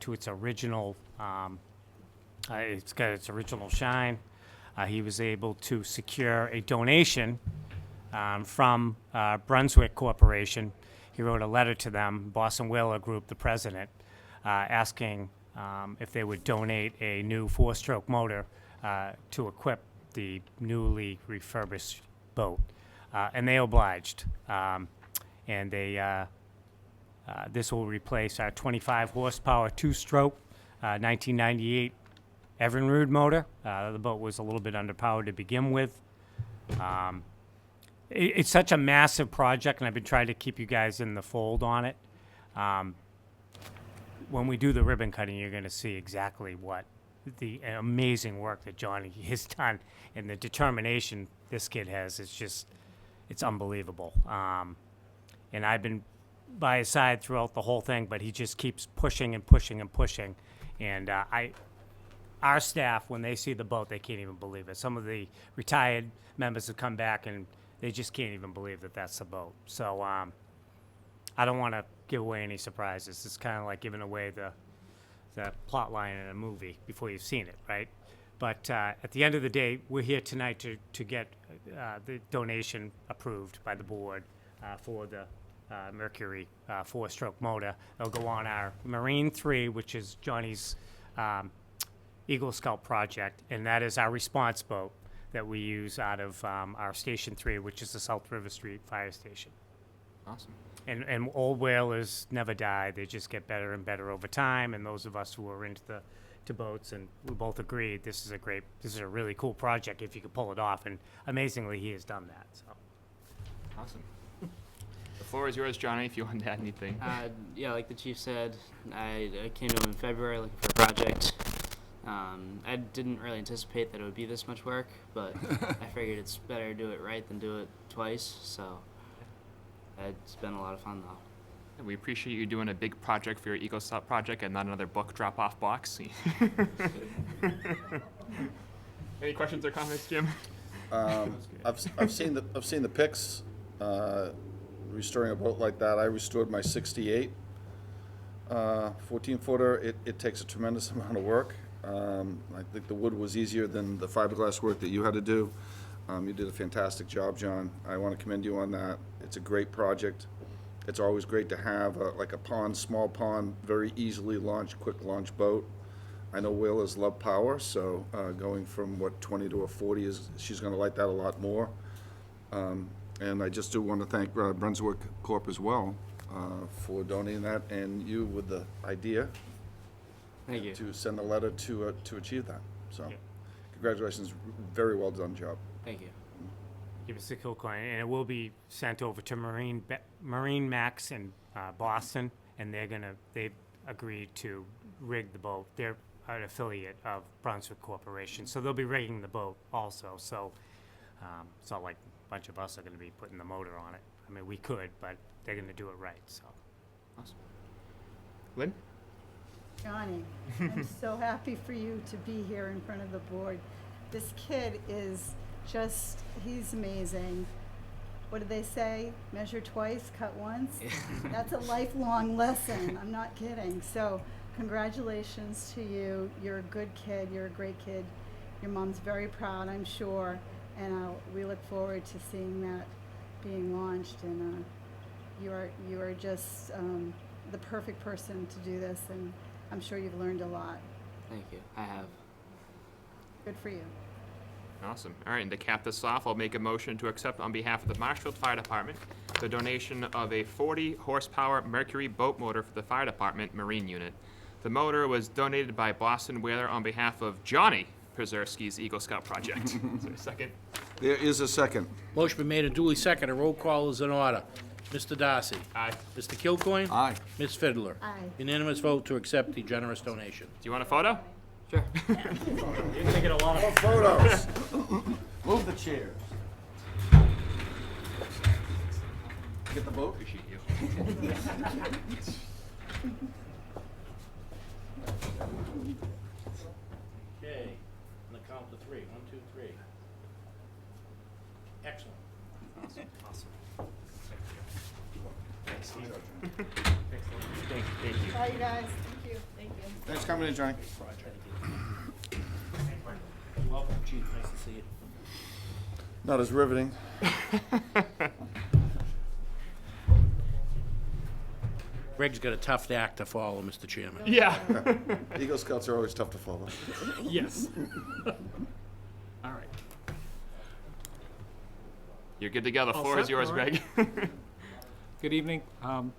to its original, it's got its original shine, he was able to secure a donation from Brunswick Corporation. He wrote a letter to them, Boston Whaler Group, the president, asking if they would donate a new four-stroke motor to equip the newly refurbished boat. And they obliged. And they this will replace our 25 horsepower two-stroke 1998 Evinrude motor. The boat was a little bit underpowered to begin with. It's such a massive project, and I've been trying to keep you guys in the fold on it. when we do the ribbon cutting, you're going to see exactly what the amazing work that Johnny has done and the determination this kid has. It's unbelievable. And I've been by his side throughout the whole thing, but he just keeps pushing and pushing and pushing. And our staff, when they see the boat, they can't even believe it. Some of the retired members have come back and they just can't even believe that that's the boat. So I don't want to give away any surprises. It's kind of like giving away the plot line in a movie before you've seen it, right? But at the end of the day, we're here tonight to get the donation approved by the board for the Mercury 4-stroke motor. It'll go on our Marine 3, which is Johnny's Eagle Scout project, and that is our response boat that we use out of our Station 3, which is the South River Street Fire Station. Awesome. And old whalers never die. They just get better and better over time. And those of us who are into to boats, and we both agreed this is a really cool project if you could pull it off. And amazingly, he has done that. So. Awesome. The floor is yours, Johnny, if you want to add anything. Yeah, like the chief said, I came to him in February looking for a project. I didn't really anticipate that it would be this much work, but I figured it's better to do it right than do it twice. So it's been a lot of fun, though. And we appreciate you doing a big project for your Eagle Scout project and not another book drop-off box. Any questions or comments, Jim? I've seen the pics. Restoring a boat like that, I restored my '68 14-footer. It takes a tremendous amount of work. I think the wood was easier than the fiberglass work that you had to do. You did a fantastic job, John. I want to commend you on that. It's a great project. It's always great to have like a pond, small pond, very easily launched, quick launch boat. I know whalers love power, so going from 20 to a 40 she's going to like that a lot more. And I just do want to thank Brunswick Corp as well for donating that, and you with the idea. Thank you. To send a letter to achieve that. So, congratulations, very well done job. Thank you. Give us a cool coin, and it will be sent over to Marine Max in Boston, and they've agreed to rig the boat. They're an affiliate of Brunswick Corporation, so they'll be rigging the boat also. So it's not like a bunch of us are going to be putting the motor on it. I mean, we could, but they're going to do it right. So, awesome. Lynn? Johnny, I'm so happy for you to be here in front of the board. This kid is just, he's amazing. What did they say? Measure twice, cut once? That's a lifelong lesson. I'm not kidding. So congratulations to you. You're a good kid. You're a great kid. Your mom's very proud, I'm sure. And we look forward to seeing that being launched. And you are just the perfect person to do this. And I'm sure you've learned a lot. Thank you. I have. Good for you. Awesome. All right, and to cap this off, I'll make a motion to accept on behalf of the Marshfield Fire Department the donation of a 40-horsepower Mercury boat motor for the fire department marine unit. The motor was donated by Boston Whaler on behalf of Johnny Przerski's Eagle Scout project. Is there a second? There is a second. Motion been made and duly seconded. A roll call is in order. Mr. Darcy. Aye. Mr. Kilcoyne. Aye. Ms. Fiddler. Aye. Unanimous vote to accept the generous donation. Do you want a photo? Sure. you're going to get a lot of Photos. Move the chairs. Get the boat? Appreciate you. Okay, on the count of three. 1, 2, 3. Excellent. Awesome. Thank you. Bye, you guys. Thank you. Thank you. Thanks for coming in, Johnny. You're welcome, Chief. Nice to see you. Not as riveting. Greg's got a tough act to follow, Mr. Chairman. Yeah. Eagle Scouts are always tough to follow. Yes. All right. You're good to go. The floor is yours, All right. Greg. Good evening.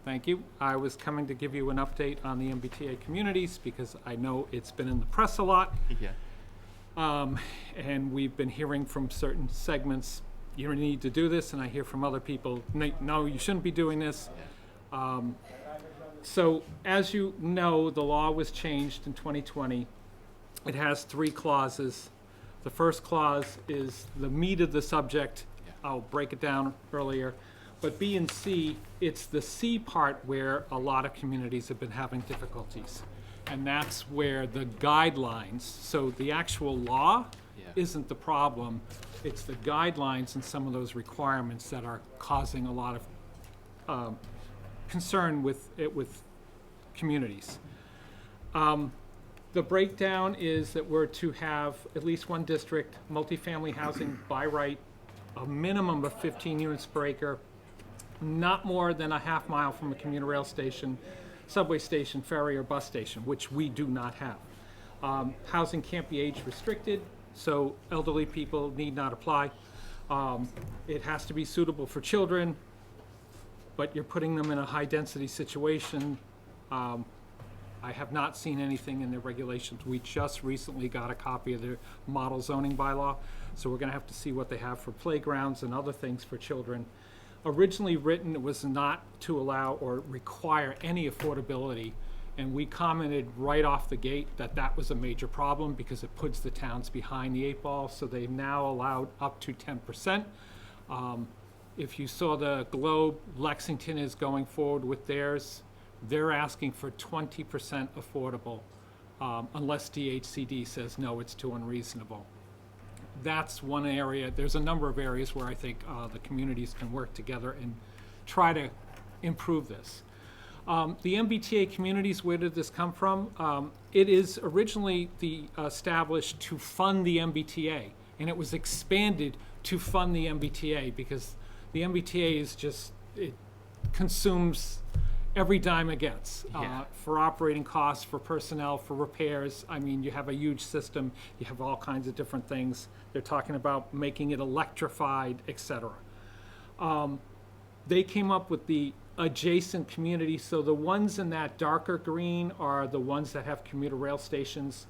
Thank you. I was coming to give you an update on the MBTA communities because I know it's been in the press a lot. Yeah. And we've been hearing from certain segments, you need to do this, and I hear from other people, no, you shouldn't be doing this. So as you know, the law was changed in 2020. It has 3 clauses. The first clause is the meat of the subject. I'll break it down earlier. But B and C, it's the C part where a lot of communities have been having difficulties. And that's where the guidelines, so the actual law isn't the problem. It's the guidelines and some of those requirements that are causing a lot of concern with communities. The breakdown is that we're to have at least one district, multifamily housing by right, a minimum of 15 units per acre, not more than a half mile from a commuter rail station, subway station, ferry, or bus station, which we do not have. Housing can't be age restricted, so elderly people need not apply. It has to be suitable for children, but you're putting them in a high-density situation. I have not seen anything in the regulations. We just recently got a copy of the model zoning bylaw, so we're gonna have to see what they have for playgrounds and other things for children. Originally written, it was not to allow or require any affordability, and we commented right off the gate that that was a major problem because it puts the towns behind the 8 ball, so they've now allowed up to 10%. If you saw the Globe, Lexington is going forward with theirs. They're asking for 20% affordable, unless DHCD says, no, it's too unreasonable. That's one area. There's a number of areas where I think the communities can work together and try to improve this. The MBTA communities, where did this come from? It is originally established to fund the MBTA, and it was expanded to fund the MBTA because the MBTA is just, it consumes every dime it gets, for operating costs, for personnel, for repairs. I mean, you have a huge system, you have all kinds of different things. They're talking about making it electrified, etc. They came up with the adjacent communities, so the ones in that darker green are the ones that have commuter rail stations.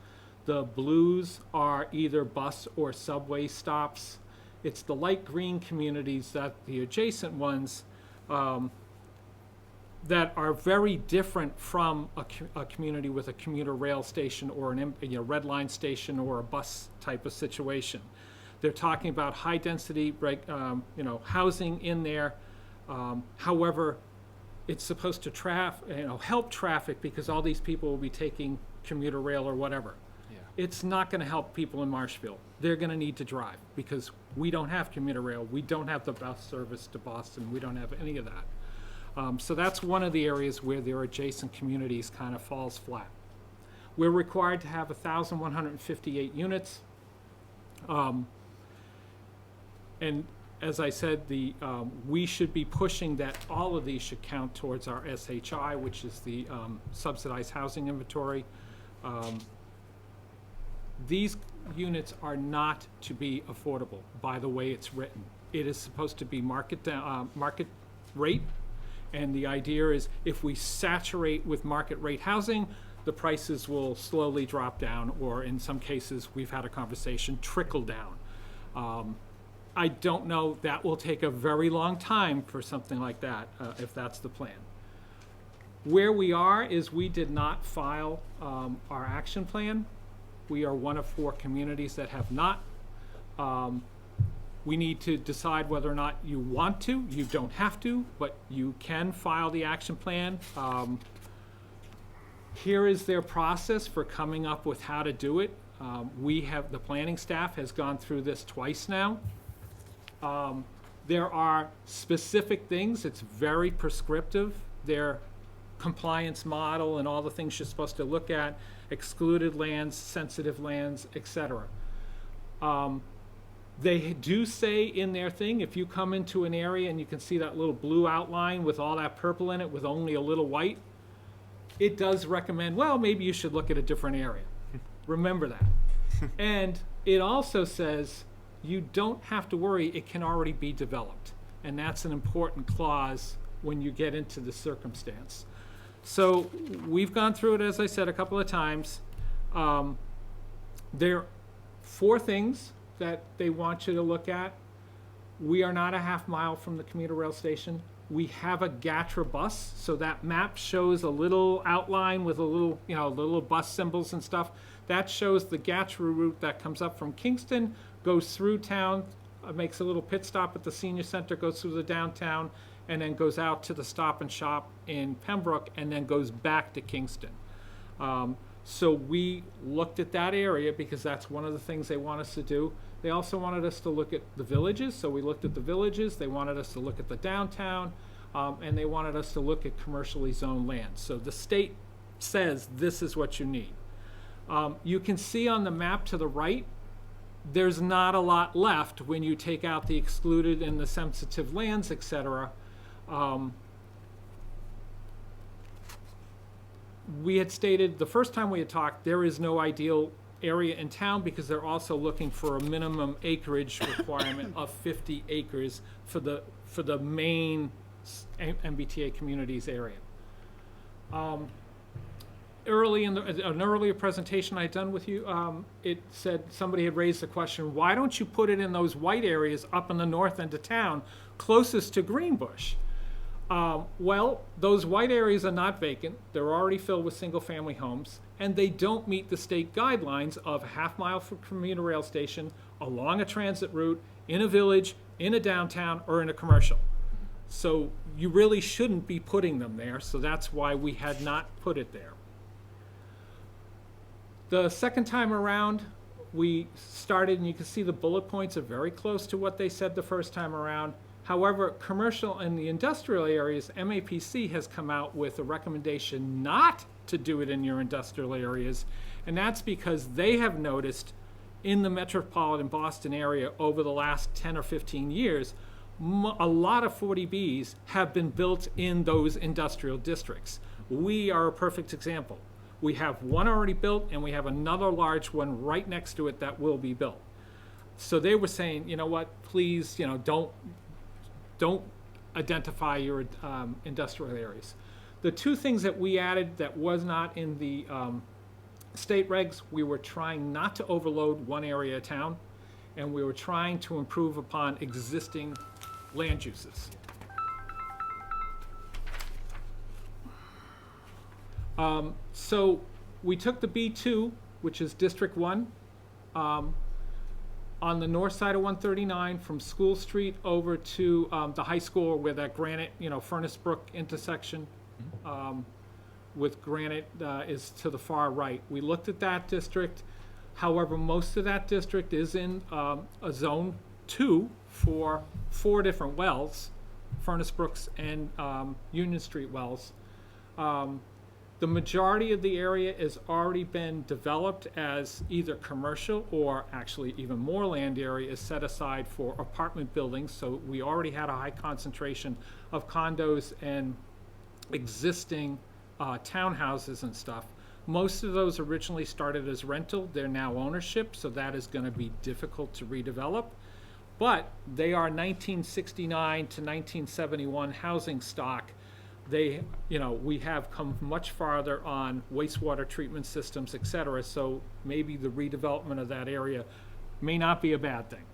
The blues are either bus or subway stops. It's the light green communities, that the adjacent ones, that are very different from a community with a commuter rail station or an red line station or a bus type of situation. They're talking about high density housing in there. However, it's supposed to help traffic because all these people will be taking commuter rail or whatever. It's not going to help people in Marshfield. They're going to need to drive because we don't have commuter rail. We don't have the bus service to Boston. We don't have any of that. So that's one of the areas where their adjacent communities kind of falls flat. We're required to have 1,158 units. And as I said, we should be pushing that all of these should count towards our SHI, which is the subsidized housing inventory. These units are not to be affordable by the way it's written. It is supposed to be market rate. And the idea is if we saturate with market rate housing, the prices will slowly drop down, or in some cases, we've had a conversation, trickle down. I don't know, that will take a very long time for something like that, if that's the plan. Where we are is we did not file our action plan. We are one of 4 communities that have not. We need to decide whether or not you want to. You don't have to, but you can file the action plan. Here is their process for coming up with how to do it. The planning staff has gone through this twice now. There are specific things. It's very prescriptive. Their compliance model and all the things you're supposed to look at, excluded lands, sensitive lands, etc. They do say in their thing, if you come into an area and you can see that little blue outline with all that purple in it with only a little white, it does recommend, well, maybe you should look at a different area. Remember that. And it also says you don't have to worry, it can already be developed. And that's an important clause when you get into the circumstance. So we've gone through it, as I said, a couple of times. There are 4 things that they want you to look at. We are not a half mile from the commuter rail station. We have a GATRA bus, so that map shows a little outline with a little, little bus symbols and stuff. That shows the GATRA route that comes up from Kingston, goes through town, makes a little pit stop at the senior center, goes through the downtown, and then goes out to the Stop and Shop in Pembroke, and then goes back to Kingston. So we looked at that area because that's one of the things they want us to do. They also wanted us to look at the villages, so we looked at the villages. They wanted us to look at the downtown, and they wanted us to look at commercially zoned land. So the state says this is what you need. You can see on the map to the right, there's not a lot left when you take out the excluded and the sensitive lands, etc. We had stated the first time we had talked, there is no ideal area in town because they're also looking for a minimum acreage requirement of 50 acres for the main MBTA communities area. Early in an earlier presentation I'd done with you, it said somebody had raised the question, why don't you put it in those white areas up in the north end of town closest to Greenbush? Well, those white areas are not vacant. They're already filled with single-family homes, and they don't meet the state guidelines of a half-mile from commuter rail station, along a transit route, in a village, in a downtown, or in a commercial. So you really shouldn't be putting them there, so that's why we had not put it there. The second time around, we started, and you can see the bullet points are very close to what they said the first time around. However, commercial and the industrial areas, MAPC has come out with a recommendation not to do it in your industrial areas, and that's because they have noticed in the metropolitan Boston area over the last 10 or 15 years, a lot of 40Bs have been built in those industrial districts. We are a perfect example. We have one already built, and we have another large one right next to it that will be built. So they were saying, you know what, please, don't identify your industrial areas. The two things that we added that was not in the state regs, we were trying not to overload one area of town, and we were trying to improve upon existing land uses. So we took the B2, which is District 1, on the north side of 139 from School Street over to the high school where that Granite, Furnace Brook intersection with Granite is to the far right. We looked at that district. However, most of that district is in a zone 2 for 4 different wells, Furnace Brooks and Union Street wells. The majority of the area has already been developed as either commercial or actually even more land area is set aside for apartment buildings. So we already had a high concentration of condos and existing townhouses and stuff. Most of those originally started as rental. They're now ownership, so that is going to be difficult to redevelop. But they are 1969 to 1971 housing stock. We have come much farther on wastewater treatment systems, et cetera, so maybe the redevelopment of that area may not be a bad thing.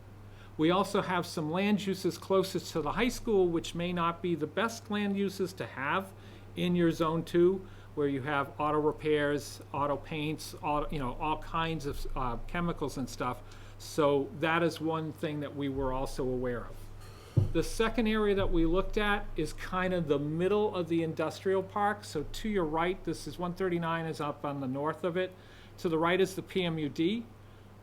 We also have some land uses closest to the high school, which may not be the best land uses to have in your zone 2, where you have auto repairs, auto paints, all kinds of chemicals and stuff. So that is one thing that we were also aware of. The second area that we looked at is kind of the middle of the industrial park. So to your right, this is 139 is up on the north of it. To the right is the PMUD.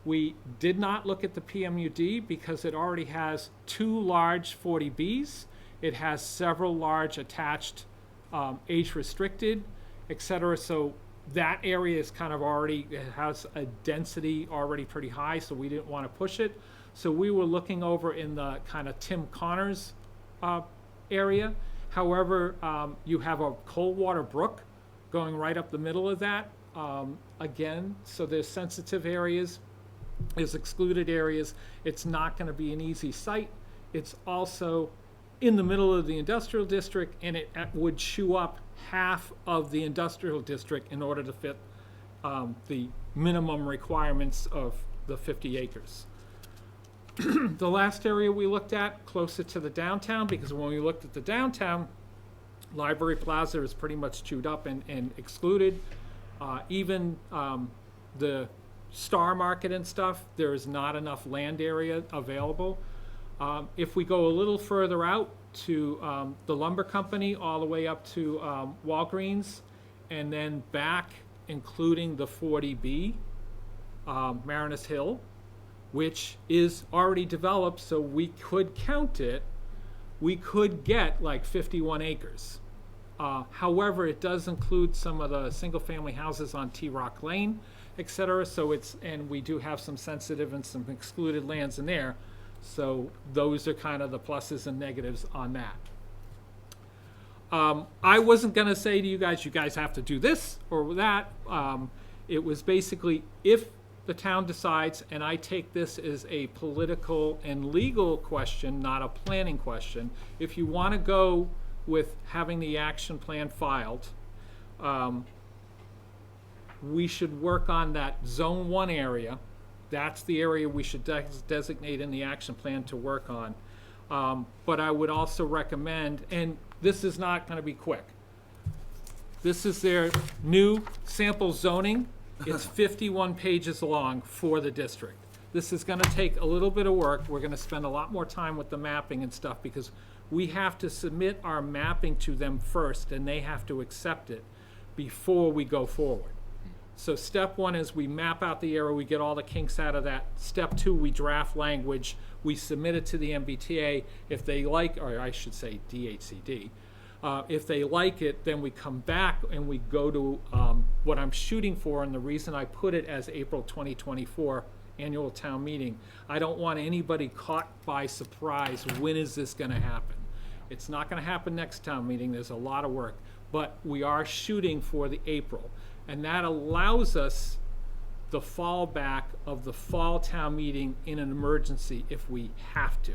We did not look at the PMUD because it already has 2 large 40Bs. It has several large attached age restricted, etc. So that area is kind of already, it has a density already pretty high, so we didn't want to push it. So we were looking over in the kind of Tim Connors area. However, you have a Coldwater Brook going right up the middle of that. Again, so there's sensitive areas, there's excluded areas. It's not going to be an easy site. It's also in the middle of the industrial district, and it would chew up half of the industrial district in order to fit the minimum requirements of the 50 acres. The last area we looked at, closer to the downtown, because when we looked at the downtown, Library Plaza is pretty much chewed up and excluded. Even the Star Market and stuff, there is not enough land area available. If we go a little further out to the lumber company, all the way up to Walgreens, and then back, including the 40B, Marinus Hill, which is already developed, so we could count it, we could get like 51 acres. However, it does include some of the single-family houses on T-Rock Lane, et cetera, so and we do have some sensitive and some excluded lands in there, so those are kind of the pluses and negatives on that. I wasn't gonna say to you guys have to do this or that. It was basically, if the town decides, and I take this as a political and legal question, not a planning question, if you wanna go with having the action plan filed, we should work on that Zone 1 area. That's the area we should designate in the action plan to work on. But I would also recommend, and this is not gonna be quick, this is their new sample zoning. It's 51 pages long for the district. This is gonna take a little bit of work. We're gonna spend a lot more time with the mapping and stuff because we have to submit our mapping to them first and they have to accept it before we go forward. So step 1 is we map out the area, we get all the kinks out of that. Step 2, we draft language, we submit it to the MBTA. If they like, or I should say DHCD, if they like it, then we come back and we go to what I'm shooting for, and the reason I put it as April 2024 annual town meeting. I don't want anybody caught by surprise. When is this gonna happen? It's not gonna happen next town meeting. There's a lot of work, but we are shooting for the April. And that allows us the fallback of the fall town meeting in an emergency if we have to,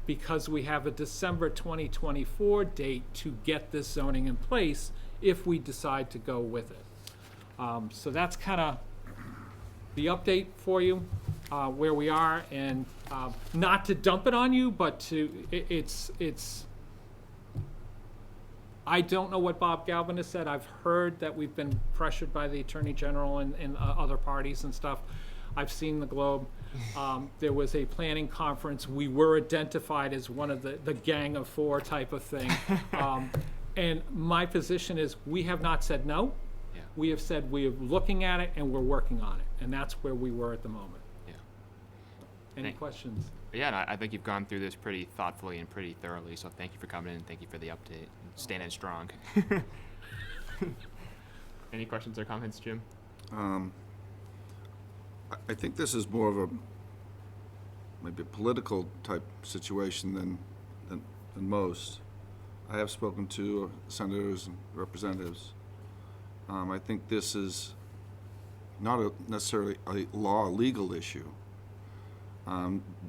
because we have a December 2024 date to get this zoning in place if we decide to go with it. So that's kind of the update for you, where we are, and not to dump it on you, but to, it's I don't know what Bob Galvin has said. I've heard that we've been pressured by the Attorney General and other parties and stuff. I've seen the Globe. There was a planning conference. We were identified as one of the gang of 4 type of thing. And my position is we have not said no. Yeah. We have said we are looking at it and we're working on it. And that's where we were at the moment. Yeah. Any questions? Yeah, and I think you've gone through this pretty thoughtfully and pretty thoroughly, so thank you for coming in and thank you for the update. Standing strong. Any questions or comments, Jim? I think this is more of a maybe a political type situation than most. I have spoken to senators and representatives. I think this is not necessarily a legal issue.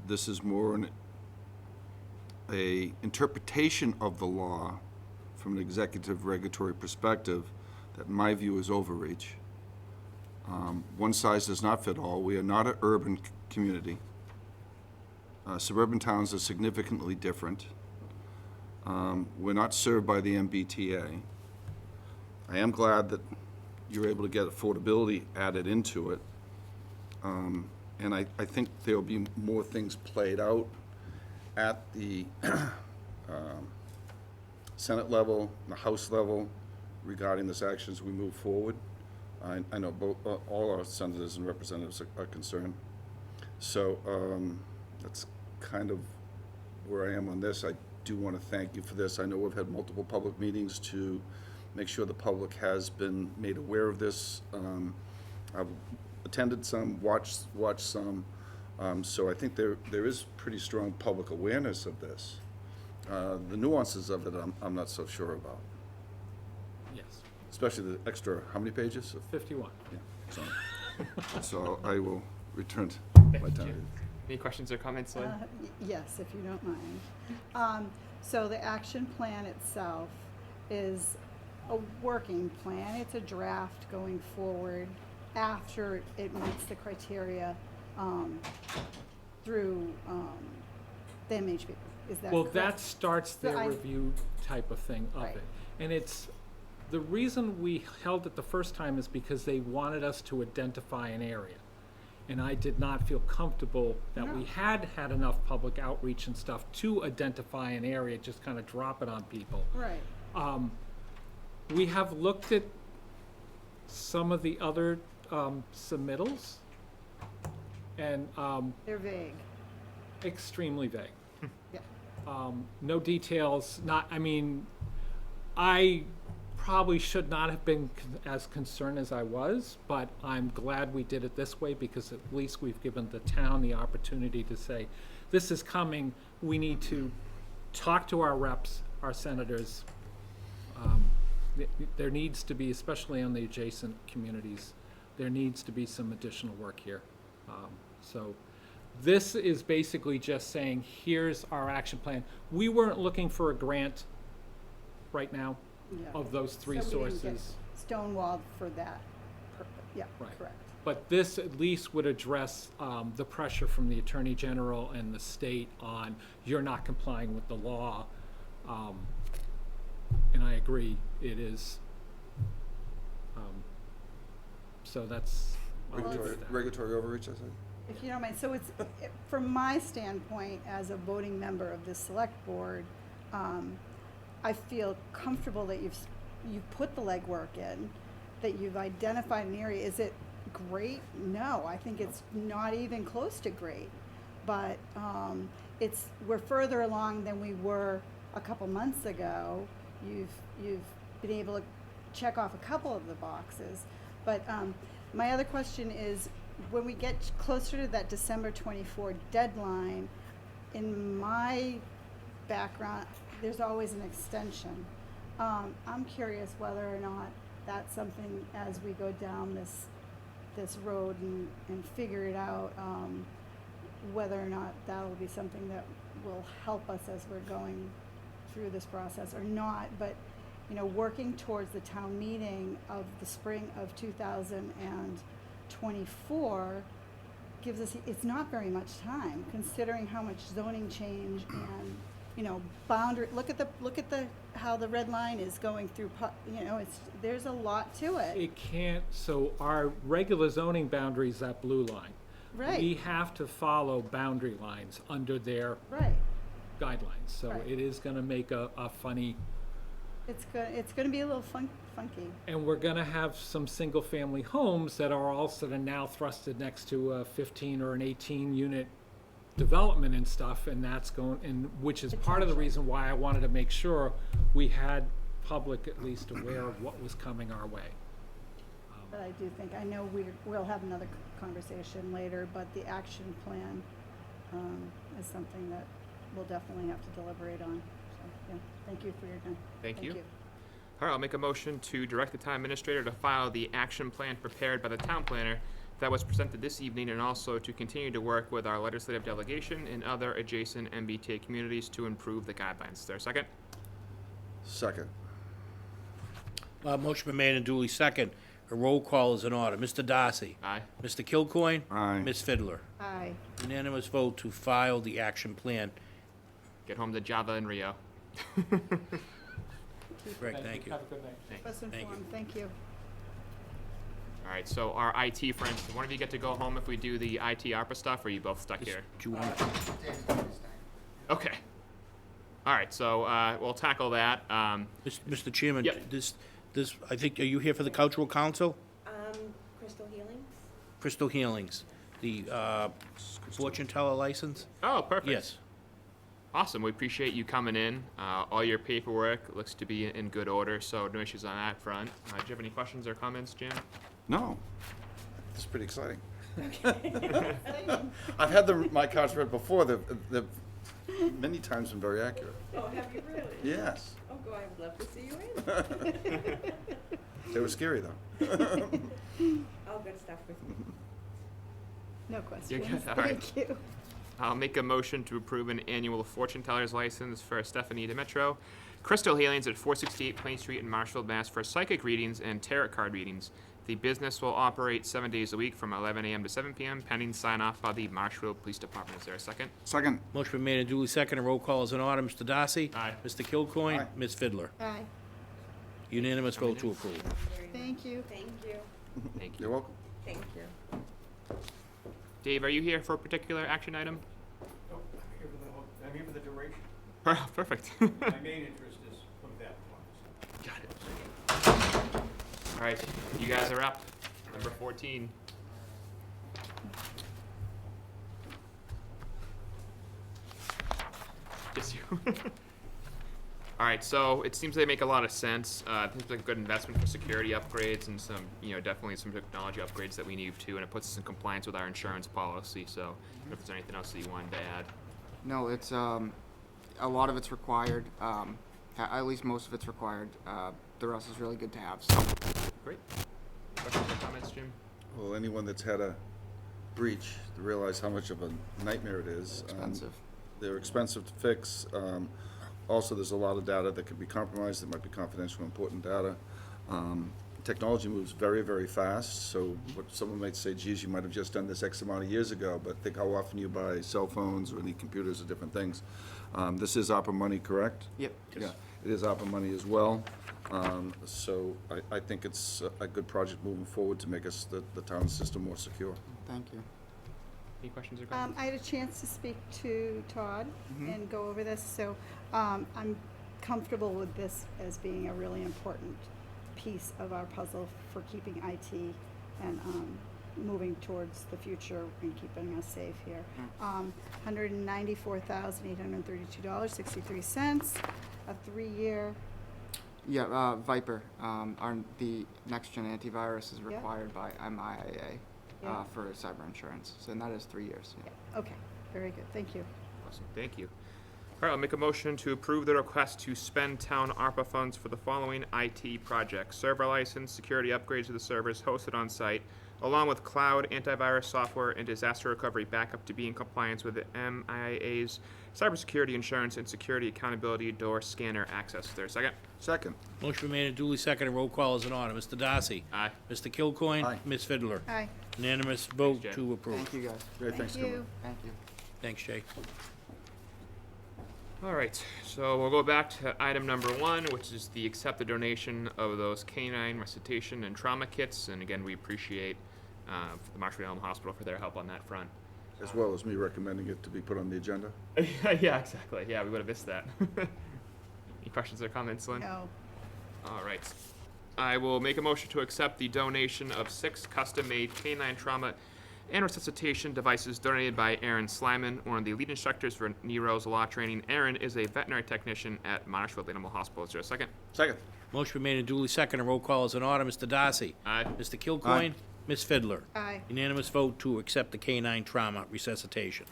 This is more a interpretation of the law from an executive regulatory perspective that in my view is overreach. One size does not fit all. We are not an urban community. Suburban towns are significantly different. We're not served by the MBTA. I am glad that you're able to get affordability added into it. And I think there'll be more things played out at the Senate level, the House level, regarding this action as we move forward. I know all our senators and representatives are concerned. So that's kind of where I am on this. I do want to thank you for this. I know we've had multiple public meetings to make sure the public has been made aware of this. I've attended some, watched some, so I think there is pretty strong public awareness of this. The nuances of it, I'm not so sure about. Yes. Especially the extra, how many pages? 51. Yeah, so I will return to my time. Any questions or comments, Lynn? Yes, if you don't mind. So the action plan itself is a working plan. It's a draft going forward after it meets the criteria through, the MHP. Is that Well, correct? that starts So their I- review type of thing of Right. it. And it's, the reason we held it the first time is because they wanted us to identify an area. And I did not feel comfortable that we No. had enough public outreach and stuff to identify an area, just kind of drop it on people. Right. We have looked at some of the other submittals, and They're vague. extremely vague. Yeah. No details, I probably should not have been as concerned as I was, but I'm glad we did it this way because at least we've given the town the opportunity to say, this is coming, we need to talk to our reps, our senators. There needs to be, especially on the adjacent communities, there needs to be some additional work here. So this is basically just saying, here's our action plan. We weren't looking for a grant right now Yeah. of those three So we didn't get sources. stonewalled for that purpose. Yeah, Right. correct. But this at least would address the pressure from the Attorney General and the state on, you're not complying with the law. And I agree, it is. So that's, I'll leave it at that. Regulatory overreach, I think. If you don't mind, so it's, from my standpoint, as a voting member of the select board, I feel comfortable that you've put the legwork in, that you've identified an area. Is it great? No, I think it's not even close to great. But we're further along than we were a couple months ago. You've been able to check off a couple of the boxes. But my other question is, when we get closer to that December 24 deadline, in my background, there's always an extension. I'm curious whether or not that's something, as we go down this road and figure it out, whether or not that'll be something that will help us as we're going through this process or not. But working towards the town meeting of the spring of 2024 gives us, it's not very much time, considering how much zoning change and, boundary, look at how the red line is going through, there's a lot to it. It can't, so our regular zoning boundary is that blue line. Right. We have to follow boundary lines under their Right. guidelines, so Right. it is gonna make a funny, It's gonna be a little funky. and we're gonna have some single-family homes that are also now thrusted next to a 15 or an 18 unit development and stuff, and that's going, and which is part of the reason why I wanted to make sure we had public at least aware of what was coming our way. But I do think, I know we'll have another conversation later, but the action plan is something that we'll definitely have to deliberate on. So, yeah, thank you for your time. Thank you. All right, I'll make a motion to direct the town administrator to file the action plan prepared by the town planner that was presented this evening, and also to continue to work with our legislative delegation and other adjacent MBTA communities to improve the guidelines. Is there a second? Second. Motion been made and duly second. A roll call is in order. Mr. Darcy? Aye. Mr. Kilcoyne? Aye. Ms. Fiddler? Aye. Unanimous vote to file the action plan. Get home to Java and Rio. Greg, thank you. Have a good night. Keep us Thank you. informed. Thank you. All right, so our IT friends, one of you get to go home if we do the IT ARPA stuff, or are you both stuck here? Do you want Okay. All right, so we'll tackle that. Mr. Chairman, Yep. this, I think, are you here for the Cultural Council? Crystal Healings? Crystal Healings, the fortune teller license? Oh, perfect. Yes. Awesome. We appreciate you coming in. All your paperwork looks to be in good order, so no issues on that front. Do you have any questions or comments, Jim? No. This is pretty exciting. I've had my cards read before. They've many times been very accurate. Oh, have you really? Yes. Oh, God, I would love to see you in. They were scary, though. All good stuff with me. No questions. good. All right. Thank you. I'll make a motion to approve an annual fortune teller's license for Stephanie Demetro, Crystal Healings at 468 Plain Street in Marshfield, Mass. For psychic readings and tarot card readings. The business will operate 7 days a week from 11 a.m. to 7 p.m. pending sign-off by the Marshfield Police Department. Is there a second? Second. Motion been made and duly seconded. Roll call is in order. Mr. Darcy? Aye. Mr. Kilcoyne? Aye. Ms. Fiddler? Aye. Unanimous vote to approve. Thank you. Thank you. Thank you. You're welcome. Thank you. Dave, are you here for a particular action item? I'm here for the duration. Perfect. My main interest is putting that funds. Got it. All right, you guys are up. Number 14. Just you. All right, so it seems they make a lot of sense. It seems like a good investment for security upgrades and some, definitely some technology upgrades that we need too, and it puts us in compliance with our insurance policy. So, if there's anything else that you wanted to add. No, it's a lot of it's required. At least most of it's required. The rest is really good to have. So. Great. Questions or comments, Jim? Well, anyone that's had a breach to realize how much of a nightmare it is. Expensive. They're expensive to fix. Also, there's a lot of data that could be compromised. That might be confidential, important data. Technology moves very, very fast. So what someone might say, geez, you might have just done this X amount of years ago, but think how often you buy cell phones or any computers or different things. This is ARPA money, correct? Yep. Yeah, it is ARPA money as well. So I think it's a good project moving forward to make us, the town system, more secure. Thank you. Any questions or comments? I had a chance to speak to Todd and go over this, so I'm comfortable with this as being a really important piece of our puzzle for keeping IT and moving towards the future and keeping us safe here. $194,832.63, a 3-year. Yeah, Viper. The next gen antivirus is Yeah. required by MIA Yeah. for cyber insurance. So, and that is 3 years. Yeah. Okay, very good, thank you. Awesome, thank you. All right, I'll make a motion to approve the request to spend town ARPA funds for the following IT projects: server license, security upgrades to the servers hosted on site, along with cloud antivirus software and disaster recovery backup to be in compliance with the MIA's cybersecurity insurance and security accountability door scanner access. Is there a second? Second. Motion been made and duly seconded. Roll call is in order. Mr. Darcy? Aye. Mr. Kilcoyne? Aye. Ms. Fiddler? Aye. Unanimous vote Jay. to approve. Thank you, guys. Great, thanks, Thank Kevin. you. Thank you. Thanks, Jay. All right, so we'll go back to item number 1, which is the accept the donation of those canine recitation and trauma kits. And again, we appreciate the Marshfield Animal Hospital for their help on that front. As well as me recommending it to be put on the agenda. Yeah, exactly. Yeah, we would have missed that. Any questions or comments, Lynn? No. All right. I will make a motion to accept the donation of 6 custom-made canine trauma and resuscitation devices donated by Aaron Slyman, one of the lead instructors for Nero's law training. Aaron is a veterinary technician at Marshfield Animal Hospital. Is there a second? Second. Motion been made and duly seconded. Roll call is in order. Mr. Darcy? Aye. Mr. Kilcoyne? Ms. Fiddler? Aye. Unanimous vote to accept the canine trauma resuscitation.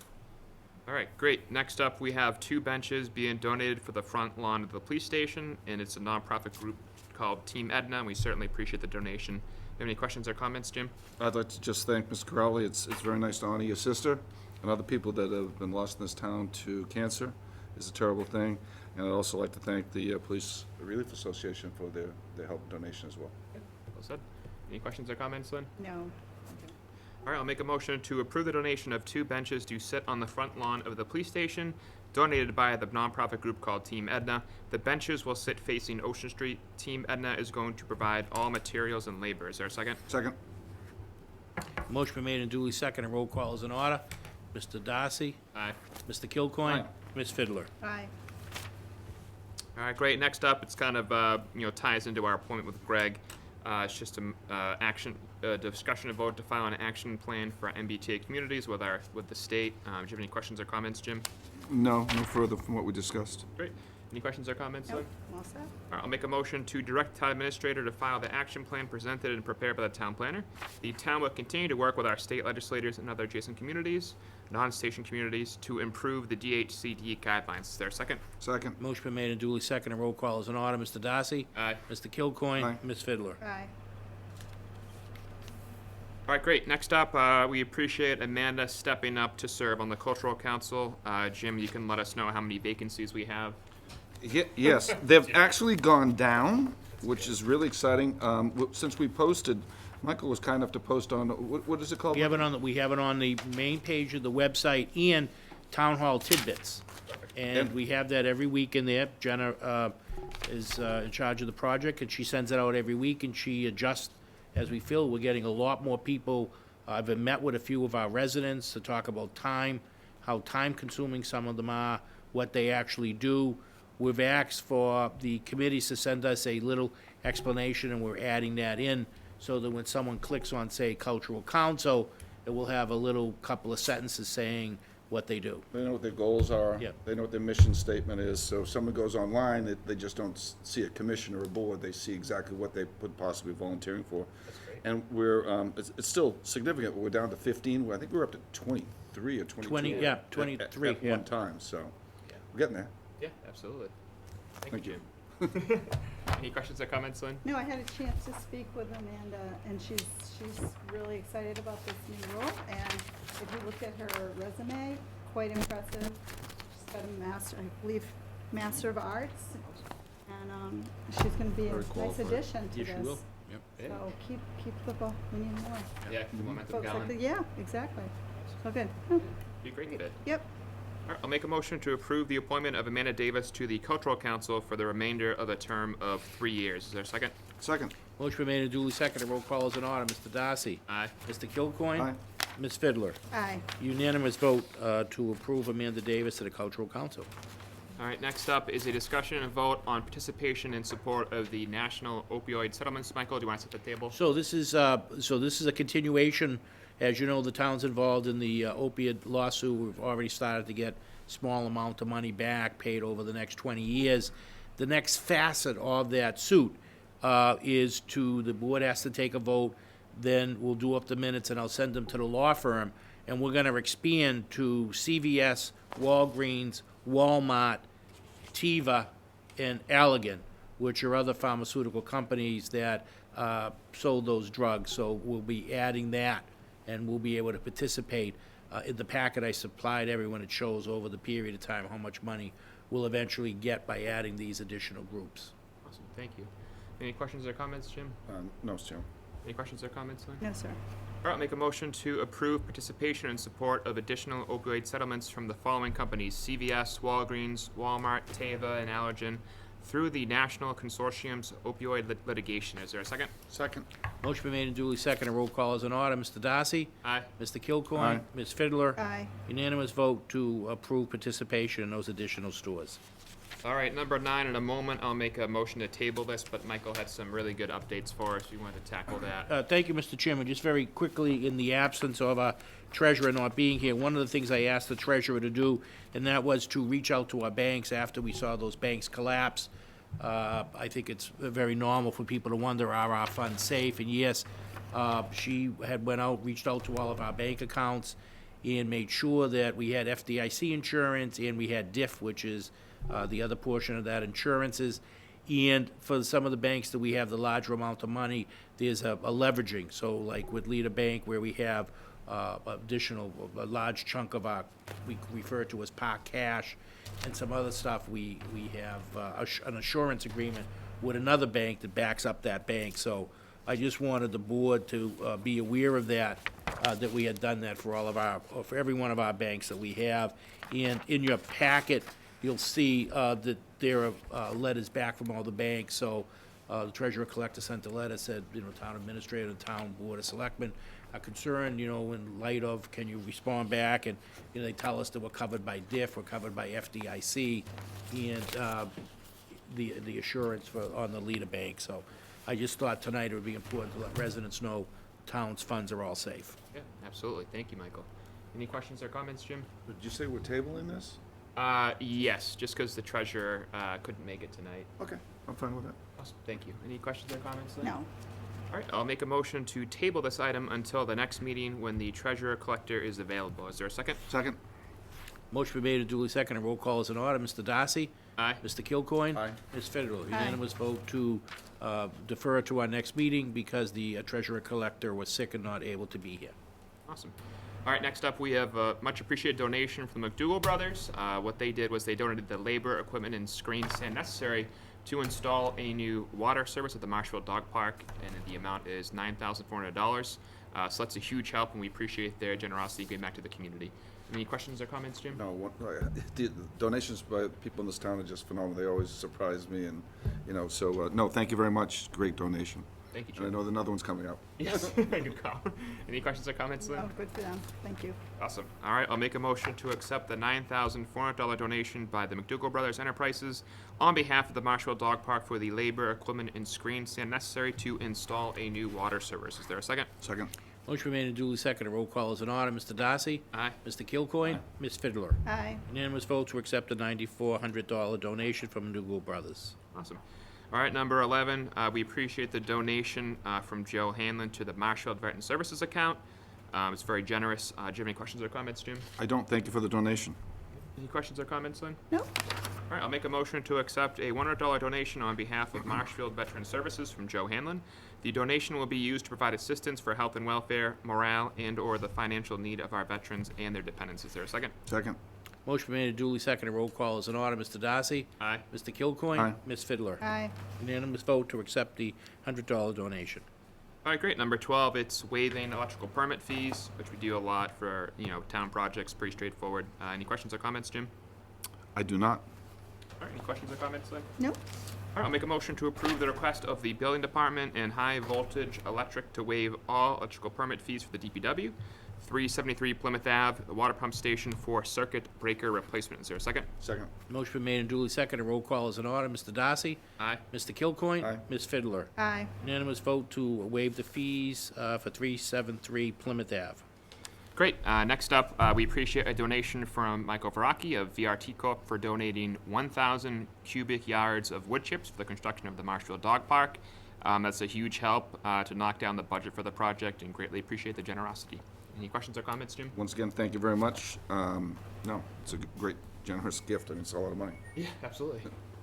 All right, great. Next up, we have 2 benches being donated for the front lawn of the police station, and it's a nonprofit group called Team Edna, and we certainly appreciate the donation. You have any questions or comments, Jim? I'd like to just thank Mr. Crowley. It's very nice to honor your sister and other people that have been lost in this town to cancer. It's a terrible thing. And I'd also like to thank the Police Relief Association for their help and donation as well. Well said. Any questions or comments, Lynn? No. All right, I'll make a motion to approve the donation of 2 benches to sit on the front lawn of the police station, donated by the nonprofit group called Team Edna. The benches will sit facing Ocean Street. Team Edna is going to provide all materials and labor. Is there a second? Second. Motion been made and duly seconded. Roll call is in order. Mr. Darcy? Aye. Mr. Kilcoyne? Aye. Ms. Fiddler? Aye. All right, great. Next up, it's kind of ties into our appointment with Greg. It's just a discussion and vote to file an action plan for MBTA communities with the state. Do you have any questions or comments, Jim? No further from what we discussed. Great. Any questions or comments, Lynn? Nope, I'm all set. All right, I'll make a motion to direct the town administrator to file the action plan presented and prepared by the town planner. The town will continue to work with our state legislators and other adjacent communities, non-station communities, to improve the DHCD guidelines. Is there a second? Second. Motion been made and duly seconded. Roll call is in order. Mr. Darcy? Aye. Mr. Kilcoyne? Aye. Ms. Fiddler? Aye. All right, great. Next up, we appreciate Amanda stepping up to serve on the Cultural Council. Jim, you can let us know how many vacancies we have. Yes, they've actually gone down, which is really exciting. Since we posted, Michael was kind enough to post on, what is it called? We have it on the main page of the website and Town Hall Tidbits. And we have that every week in there. Jenna is in charge of the project, and she sends it out every week, and she adjusts as we feel. We're getting a lot more people. I've met with a few of our residents to talk about time, how time-consuming some of them are, what they actually do. We've asked for the committees to send us a little explanation, and we're adding that in, so that when someone clicks on, say, Cultural Council, it will have a little couple of sentences saying what they do. They know what their goals are. Yep. They know what their mission statement is. So if someone goes online, they just don't see a commission or a board. They see exactly what they would possibly be volunteering for. That's great. And we're, it's still significant. We're down to 15. I think we're up to 23 or 22. 23, At one time, so we're getting there. Yeah, absolutely. Thank you. Jim. Any questions or comments, Lynn? No, I had a chance to speak with Amanda, and she's really excited about this new role. And if you look at her resume, quite impressive. She's got a master, I believe, Master of Arts, and she's going to be a Very nice qualified. addition to Yes, this. she will. Yeah. So keep the ball. We need more. Yeah, keep the momentum Folks like going. that. Yeah, exactly. So good. Be a great fit. Yep. All right, I'll make a motion to approve the appointment of Amanda Davis to the Cultural Council for the remainder of a term of 3 years. Is there a second? Second. Motion been made and duly seconded. Roll call is in order. Mr. Darcy? Aye. Mr. Kilcoyne? Aye. Ms. Fiddler? Aye. Unanimous vote to approve Amanda Davis to the Cultural Council. All right, next up is a discussion and vote on participation in support of the national opioid settlements. Michael, do you want to set the table? So this is a continuation. As you know, the town's involved in the opiate lawsuit. We've already started to get small amount of money back, paid over the next 20 years. The next facet of that suit is the board has to take a vote, then we'll do up the minutes and I'll send them to the law firm, and we're gonna expand to CVS, Walgreens, Walmart, Teva, and Allergan, which are other pharmaceutical companies that sold those drugs. So we'll be adding that, and we'll be able to participate. In the packet I supplied everyone, it shows over the period of time how much money we'll eventually get by adding these additional groups. Awesome, thank you. Any questions or comments, Jim? No, Chair. Any questions or comments, Lynn? No, sir. All right, I'll make a motion to approve participation in support of additional opioid settlements from the following companies: CVS, Walgreens, Walmart, Teva, and Allergan, through the National Consortium's opioid litigation. Is there a second? Second. Motion been made and duly seconded. Roll call is in order. Mr. Darcy? Aye. Mr. Kilcoyne? Aye. Ms. Fiddler? Aye. Unanimous vote to approve participation in those additional stores. All right, number 9, in a moment, I'll make a motion to table this, but Michael had some really good updates for us. We wanted to tackle that. Thank you, Mr. Chairman. Just very quickly, in the absence of our treasurer not being here, one of the things I asked the treasurer to do, and that was to reach out to our banks after we saw those banks collapse. I think it's very normal for people to wonder, are our funds safe? And yes, she had reached out to all of our bank accounts and made sure that we had FDIC insurance and we had DIF, which is the other portion of that insurances. And for some of the banks that we have the larger amount of money, there's a leveraging. So like with Leader Bank, where we have a large chunk of our, we refer to as park cash, and some other stuff, we have an assurance agreement with another bank that backs up that bank. So I just wanted the board to be aware of that, that we had done that for for every one of our banks that we have. And in your packet, you'll see that there are letters back from all the banks. So the treasurer collector sent a letter, said, town administrator, and town board of selectmen are concerned, in light of, can you respond back? And, they tell us that we're covered by DIF, we're covered by FDIC, and the assurance on the Leader Bank. So I just thought tonight it would be important to let residents know town's funds are all safe. Yeah, absolutely. Thank you, Michael. Any questions or comments, Jim? Did you say we're tabling this? Yes, just because the treasurer couldn't make it tonight. Okay, I'm fine with that. Awesome, thank you. Any questions or comments, Lynn? No. All right, I'll make a motion to table this item until the next meeting when the treasurer collector is available. Is there a second? Second. Motion been made and duly seconded. Roll call is in order. Mr. Darcy? Aye. Mr. Kilcoyne? Aye. Ms. Fiddler? Unanimous vote to defer to our next meeting because the treasurer collector was sick and not able to be here. Awesome. All right, next up, we have a much appreciated donation from the McDougal brothers. What they did was they donated the labor, equipment, and screen stand necessary to install a new water service at the Marshfield Dog Park, and the amount is $9,400. So that's a huge help, and we appreciate their generosity giving back to the community. Any questions or comments, Jim? No, the donations by people in this town are just phenomenal. They always surprise me, and, so, no, thank you very much. Great donation. Thank you, And I Jim. know another one's coming up. Yes, good call. Any questions or comments, Lynn? Oh, good for them. Thank you. Awesome. All right, I'll make a motion to accept the $9,400 donation by the McDougal Brothers Enterprises on behalf of the Marshfield Dog Park for the labor, equipment, and screen stand necessary to install a new water service. Is there a second? Second. Motion made and duly seconded. Roll call is in order. Mr. Darcy? Aye. Mr. Kilcoyne? Ms. Fiddler? Aye. Unanimous vote to accept the $9,400 donation from McDougal Brothers. Awesome. All right, number 11, we appreciate the donation from Joe Hanlon to the Marshfield Veteran Services account. It's very generous. Do you have any questions or comments, Jim? I don't thank you for the donation. Any questions or comments, Lynn? No. All right, I'll make a motion to accept a $100 donation on behalf of Marshfield Veteran Services from Joe Hanlon. The donation will be used to provide assistance for health and welfare, morale, and/or the financial need of our veterans and their dependents. Is there a second? Second. Motion made and duly seconded. Roll call is in order. Mr. Darcy? Aye. Mr. Kilcoyne? Aye. Ms. Fiddler? Aye. Unanimous vote to accept the $100 donation. All right, great. Number 12, it's waiving electrical permit fees, which we do a lot for, town projects. Pretty straightforward. Any questions or comments, Jim? I do not. All right, any questions or comments, Lynn? No. All right, I'll make a motion to approve the request of the building department and high voltage electric to waive all electrical permit fees for the DPW. 373 Plymouth Ave, the water pump station for circuit breaker replacement. Is there a second? Second. Motion made and duly seconded. Roll call is in order. Mr. Darcy? Aye. Mr. Kilcoyne? Aye. Ms. Fiddler? Aye. Unanimous vote to waive the fees for 373 Plymouth Ave. Great. Next up, we appreciate a donation from Michael Veracchi of VRT Corp. For donating 1,000 cubic yards of wood chips for the construction of the Marshfield Dog Park. That's a huge help to knock down the budget for the project, and greatly appreciate the generosity. Any questions or comments, Jim? Once again, thank you very much. No, it's a great, generous gift. I mean, it's a lot of money. Yeah, absolutely.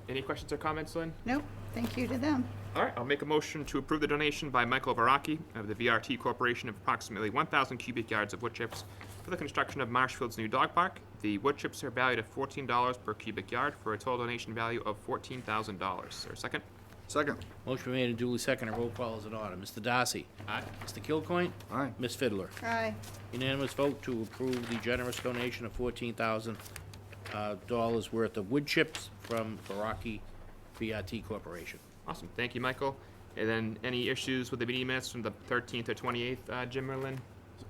Any questions or comments, Lynn? Nope. Thank you to them. All right, I'll make a motion to approve the donation by Michael Veracchi of the VRT Corporation of approximately 1,000 cubic yards of wood chips for the construction of Marshfield's new dog park. The wood chips are valued at $14 per cubic yard for a total donation value of $14,000. Is there a second? Second. Motion made and duly seconded. Roll call is in order. Mr. Darcy? Aye. Mr. Kilcoyne? Aye. Ms. Fiddler? Aye. Unanimous vote to approve the generous donation of $14,000 worth of wood chips from Veracchi VRT Corporation. Awesome. Thank you, Michael. And then any issues with the meeting minutes from the 13th or 28th, Jim or Lynn?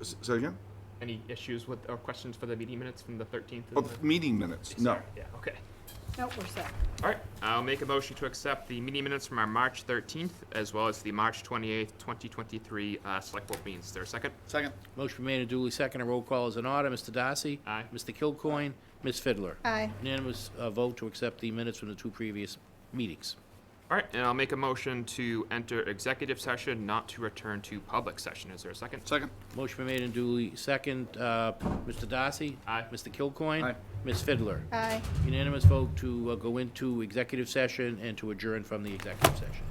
Say again? Any issues with or questions for the meeting minutes from the 13th? Oh, meeting minutes. No. Yeah, okay. Nope, we're set. All right, I'll make a motion to accept the meeting minutes from our March 13th as well as the March 28th, 2023 select board meetings. Is there a second? Second. Motion made and duly seconded. Roll call is in order. Mr. Darcy? Aye. Mr. Kilcoyne? Ms. Fiddler? Aye. Unanimous vote to accept the minutes from the two previous meetings. All right, and I'll make a motion to enter executive session, not to return to public session. Is there a second? Second. Motion been made and duly second. Mr. Darcy? Aye. Mr. Kilcoyne? Aye. Ms. Fiddler? Aye. Unanimous vote to go into executive session and to adjourn from the executive session.